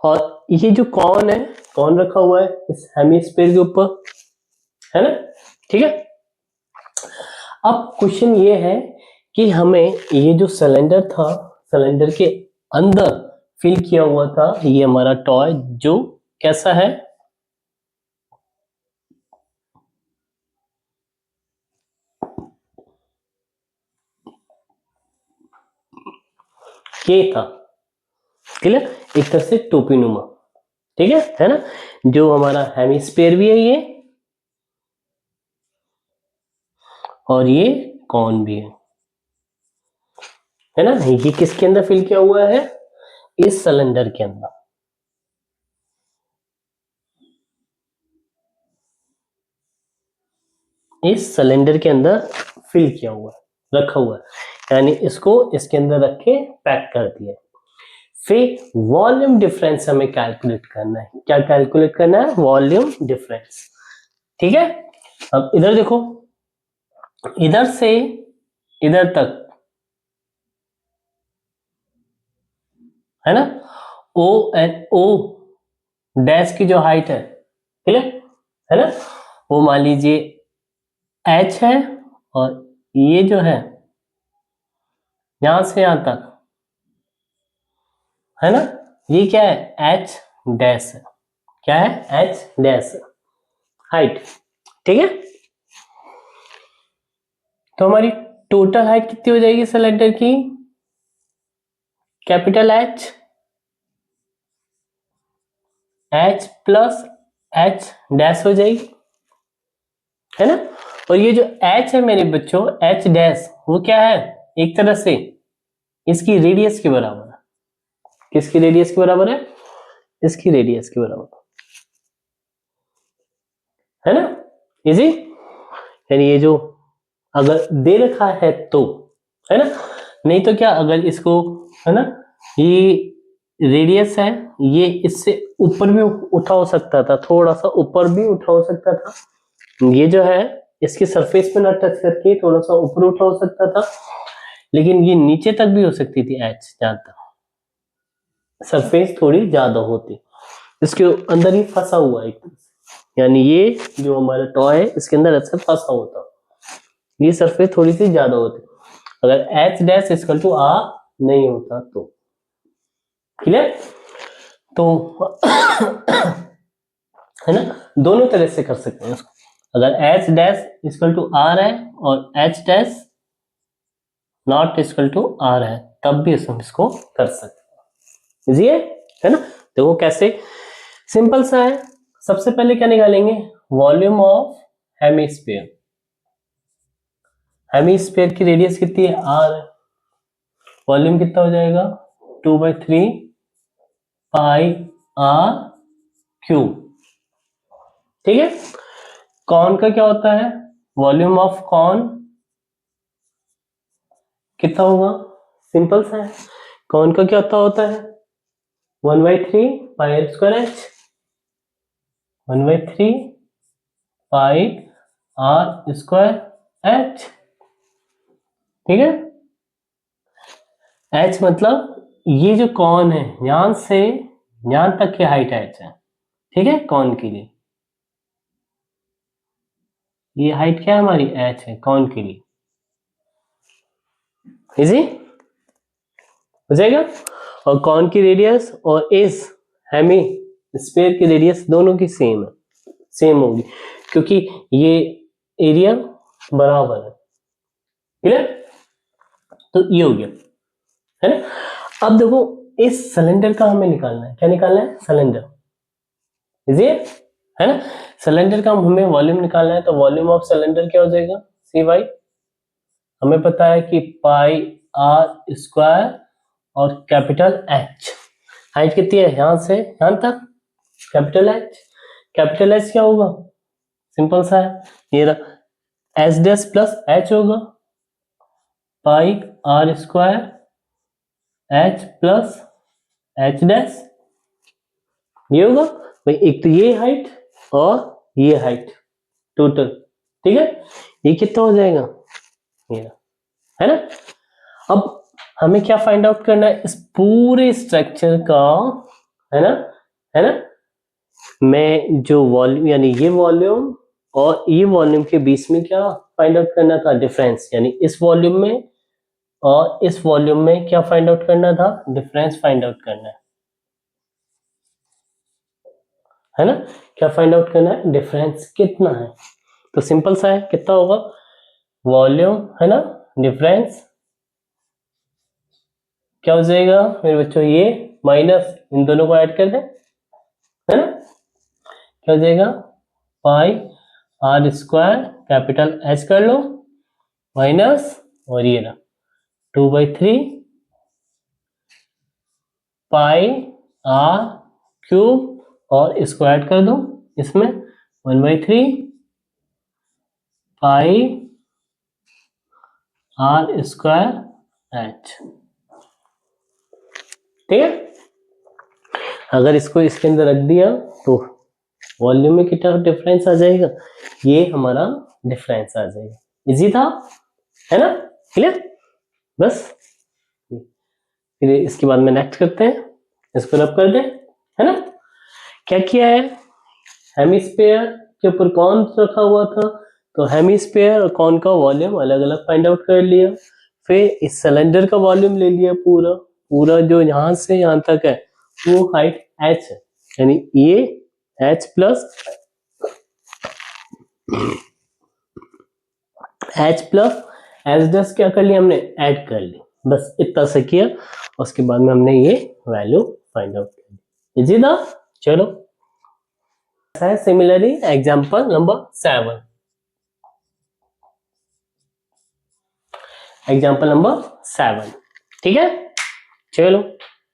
और ये जो कॉन है, कॉन रखा हुआ है इस हेमिस्फीयर के ऊपर, है ना, ठीक है। अब क्वेश्चन ये है कि हमें ये जो सिलेंडर था, सिलेंडर के अंदर फिल किया हुआ था ये हमारा टॉय, जो कैसा है, ये था, क्लियर, एक तरह से टोपीनुमा, ठीक है ना। जो हमारा हेमिस्फीयर भी है ये, और ये कॉन भी है ना। ये किसके अंदर फिल किया हुआ है, इस सिलेंडर के अंदर, इस सिलेंडर के अंदर फिल किया हुआ है, रखा हुआ है, यानी इसको इसके अंदर रख के पैक कर दिया। फिर वॉल्यूम डिफरेंस हमें कैलकुलेट करना है, क्या कैलकुलेट करना है, वॉल्यूम डिफरेंस, ठीक है। अब इधर देखो, इधर से इधर तक, है ना, ओ एंड ओ डैश की जो हाइट है, क्लियर, है ना, वो मान लीजिए एच है, और ये जो है यहां से यहां तक, है ना, ये क्या है, एच डैश है, क्या है, एच डैश हाइट, ठीक है। तो हमारी टोटल हाइट कितनी हो जाएगी सिलेंडर की, capital H, H plus h dash हो जाएगी, है ना। और ये जो एच है मेरे बच्चों, एच डैश, वो क्या है, एक तरह से इसकी रेडियस के बराबर है। किसकी रेडियस के बराबर है, इसकी रेडियस के बराबर, है ना, इजी। यानी ये जो अगर दे रखा है तो, है ना, नहीं तो क्या, अगर इसको, है ना, ये रेडियस है, ये इससे ऊपर भी उठा हो सकता था, थोड़ा सा ऊपर भी उठा हो सकता था, ये जो है इसकी सरफेस पे ना टच करके थोड़ा सा ऊपर उठा हो सकता था, लेकिन ये नीचे तक भी हो सकती थी एच, जहां तक, सरफेस थोड़ी ज्यादा होती, इसके अंदर ही फंसा हुआ है, यानी ये जो हमारा टॉय है इसके अंदर ऐसा फंसा होता, ये सरफेस थोड़ी सी ज्यादा होती, अगर H dash equal to R नहीं होता तो। क्लियर? तो है ना, दोनों तरह से कर सकते हैं इसको, अगर H dash equal to R है और H dash not equal to R है तब भी हम इसको कर सकते हैं। इजी है ना? देखो कैसे, सिंपल सा है। सबसे पहले क्या निकालेंगे, वॉल्यूम ऑफ हेमिस्फीयर। हेमिस्फीयर की रेडियस कितनी है, आर है, वॉल्यूम कितना हो जाएगा 2/3 पाई आर क्यूब। ठीक है, कॉन का क्या होता है, वॉल्यूम ऑफ कॉन कितना होगा, सिंपल सा है, कॉन का क्या होता है 1/3 pi are square h, 1/3 pi are square h. ठीक है, एच मतलब ये जो कॉन है यहां से यहां तक की हाइट एच है। ठीक है, कॉन के लिए ये हाइट क्या है हमारी, एच है कॉन के लिए। इजी हो जाएगा, और कॉन की रेडियस और इस हेमी स्फीयर की रेडियस दोनों की सेम है, सेम होगी क्योंकि ये एरिया बराबर है। क्लियर? तो ये हो गया, है ना। अब देखो इस सिलेंडर का हमें निकालना है, क्या निकालना है, सिलेंडर। इजी है ना, सिलेंडर का हमें वॉल्यूम निकालना है, तो वॉल्यूम ऑफ सिलेंडर क्या हो जाएगा, सी वाई, हमें पता है कि पाई आर स्क्वायर और कैपिटल एच, हाइट कितनी है यहां से यहां तक, कैपिटल एच, कैपिटल एच क्या होगा, सिंपल सा है, ये रहा एच डैश प्लस एच होगा, pi are square h plus h dash, ये होगा भाई, एक तो ये हाइट और ये हाइट टोटल। ठीक है, ये कितना हो जाएगा, ये है ना। अब हमें क्या फाइंड आउट करना है, इस पूरे स्ट्रक्चर का, है ना, है ना, मैं जो वॉल्यूम यानी ये वॉल्यूम और ये वॉल्यूम के बीच में क्या फाइंड आउट करना था, डिफरेंस, यानी इस वॉल्यूम में और इस वॉल्यूम में क्या फाइंड आउट करना था, डिफरेंस फाइंड आउट करना है ना, क्या फाइंड आउट करना है, डिफरेंस कितना है। तो सिंपल सा है, कितना होगा, वॉल्यूम है ना, डिफरेंस क्या हो जाएगा मेरे बच्चों, ये माइनस इन दोनों को ऐड कर दें, है ना, क्या हो जाएगा, pi are square capital H कर लो माइनस, और ये ना 2/3 पाई आर क्यूब और स्क्वायर कर दो इसमें 1/3 पाई आर स्क्वायर एच। ठीक है, अगर इसको इसके अंदर रख दिया तो वॉल्यूम में कितना डिफरेंस आ जाएगा, ये हमारा डिफरेंस आ जाएगा। इजी था, है ना, क्लियर, बस फिर इसके बाद में नेक्स्ट करते हैं, इसको रब कर दे, है ना। क्या किया है, हेमिस्फीयर के ऊपर कौन रखा हुआ था, तो हेमिस्फीयर और कौन का वॉल्यूम अलग अलग फाइंड आउट कर लिया, फिर इस सिलेंडर का वॉल्यूम ले लिया, पूरा पूरा जो यहां से यहां तक है वो हाइट h है, यानी ये h प्लस एच डस क्या कर लिया हमने, ऐड कर ली, बस इतना सा किया, उसके बाद में हमने ये वैल्यू फाइंड आउट कर ली। इजी था, चलो है similarly example number 7, example number 7, ठीक है, चलो